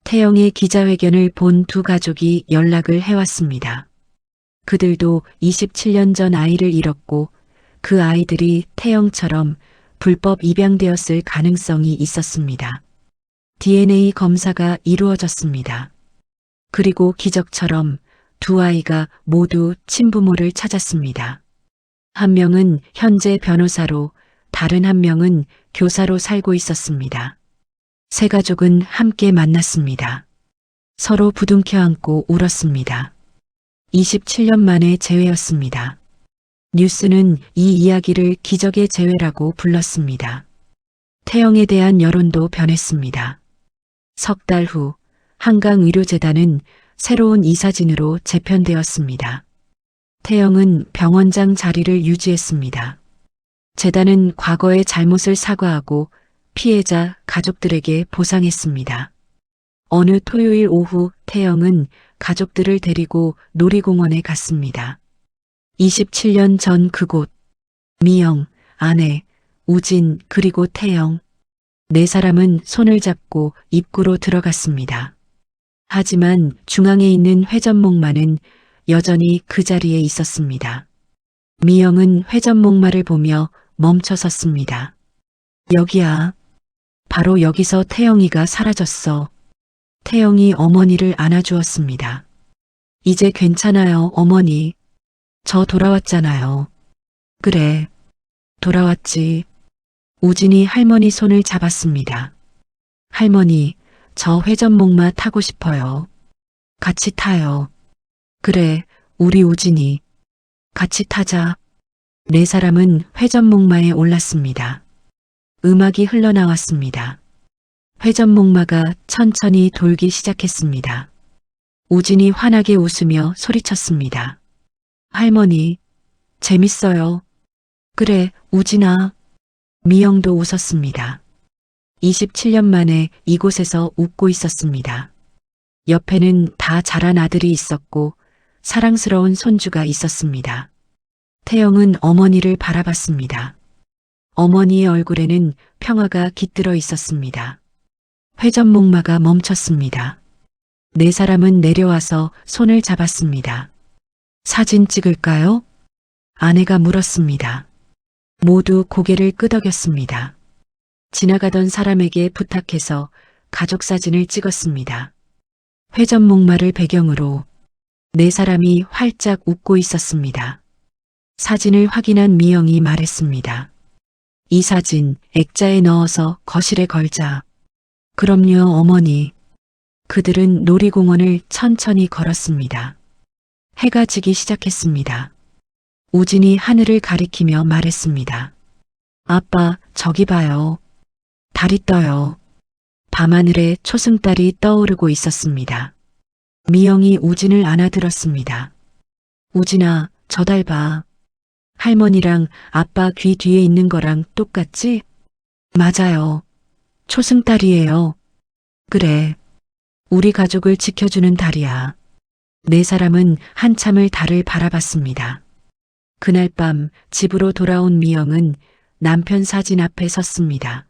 태영의 기자회견을 본 두 가족이 연락을 해왔습니다. 그들도 27년 전 아이를 잃었고 그 아이들이 태영처럼 불법 입양되었을 가능성이 있었습니다. DNA 검사가 이루어졌습니다. 그리고 기적처럼 두 아이가 모두 친부모를 찾았습니다. 한 명은 현재 변호사로, 다른 한 명은 교사로 살고 있었습니다. 세 가족은 함께 만났습니다. 서로 부둥켜 안고 울었습니다. 27년 만의 재회였습니다. 뉴스는 이 이야기를 기적의 재회라고 불렀습니다. 태영에 대한 여론도 변했습니다. 석 달 후 한강의료재단은 새로운 이사진으로 재편되었습니다. 태영은 병원장 자리를 유지했습니다. 재단은 과거의 잘못을 사과하고 피해자 가족들에게 보상했습니다. 어느 토요일 오후 태영은 가족들을 데리고 놀이공원에 갔습니다. 27년 전 그곳, 미영, 아내, 우진, 그리고 태영. 네 사람은 손을 잡고 입구로 들어갔습니다. 하지만 중앙에 있는 회전목마는 여전히 그 자리에 있었습니다. 미영은 회전목마를 보며 멈춰 섰습니다. 여기야. 바로 여기서 태영이가 사라졌어. 태영이 어머니를 안아주었습니다. 이제 괜찮아요, 어머니. 저 돌아왔잖아요. 그래, 돌아왔지. 우진이 할머니 손을 잡았습니다. 할머니, 저 회전목마 타고 싶어요. 같이 타요. 그래, 우리 우진이. 같이 타자. 네 사람은 회전목마에 올랐습니다. 음악이 흘러나왔습니다. 회전목마가 천천히 돌기 시작했습니다. 우진이 환하게 웃으며 소리쳤습니다. 할머니, 재밌어요. 그래, 우진아. 미영도 웃었습니다. 27년 만에 이곳에서 웃고 있었습니다. 옆에는 다 자란 아들이 있었고 사랑스러운 손주가 있었습니다. 태영은 어머니를 바라봤습니다. 어머니의 얼굴에는 평화가 깃들어 있었습니다. 회전목마가 멈췄습니다. 네 사람은 내려와서 손을 잡았습니다. 사진 찍을까요? 아내가 물었습니다. 모두 고개를 끄덕였습니다. 지나가던 사람에게 부탁해서 가족 사진을 찍었습니다. 회전 목마를 배경으로 네 사람이 활짝 웃고 있었습니다. 사진을 확인한 미영이 말했습니다. 이 사진 액자에 넣어서 거실에 걸자. 그럼요, 어머니. 그들은 놀이공원을 천천히 걸었습니다. 해가 지기 시작했습니다. 우진이 하늘을 가리키며 말했습니다. 아빠, 저기 봐요. 달이 떠요. 밤하늘에 초승달이 떠오르고 있었습니다. 미영이 우진을 안아들었습니다. 우진아, 저 달 봐. 할머니랑 아빠 귀 뒤에 있는 거랑 똑같지? 맞아요. 초승달이에요. 그래. 우리 가족을 지켜주는 달이야. 네 사람은 한참을 달을 바라봤습니다. 그날 밤 집으로 돌아온 미영은 남편 사진 앞에 섰습니다.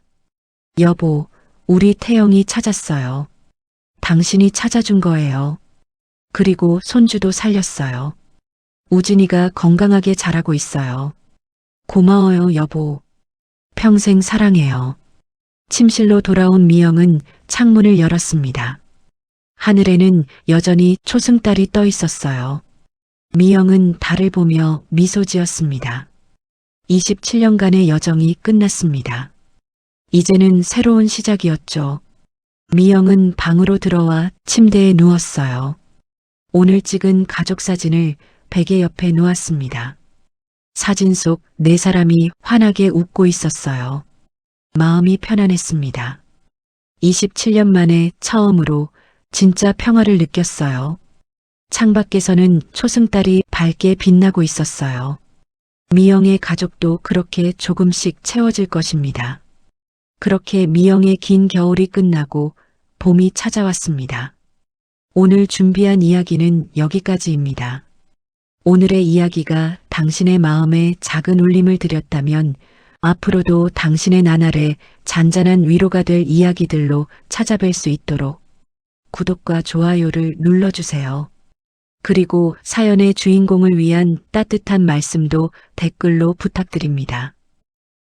여보, 우리 태영이 찾았어요. 당신이 찾아준 거예요. 그리고 손주도 살렸어요. 우진이가 건강하게 자라고 있어요. 고마워요, 여보. 평생 사랑해요. 침실로 돌아온 미영은 창문을 열었습니다. 하늘에는 여전히 초승달이 떠 있었어요. 미영은 달을 보며 미소 지었습니다. 27년간의 여정이 끝났습니다. 이제는 새로운 시작이었죠. 미영은 방으로 들어와 침대에 누웠어요. 오늘 찍은 가족 사진을 베개 옆에 놓았습니다. 사진 속 네 사람이 환하게 웃고 있었어요. 마음이 편안했습니다. 27년 만에 처음으로 진짜 평화를 느꼈어요. 창밖에서는 초승달이 밝게 빛나고 있었어요. 미영의 가족도 그렇게 조금씩 채워질 것입니다. 그렇게 미영의 긴 겨울이 끝나고 봄이 찾아왔습니다. 오늘 준비한 이야기는 여기까지입니다. 오늘의 이야기가 당신의 마음에 작은 울림을 드렸다면 앞으로도 당신의 나날에 잔잔한 위로가 될 이야기들로 찾아뵐 수 있도록 구독과 좋아요를 눌러주세요. 그리고 사연의 주인공을 위한 따뜻한 말씀도 댓글로 부탁드립니다.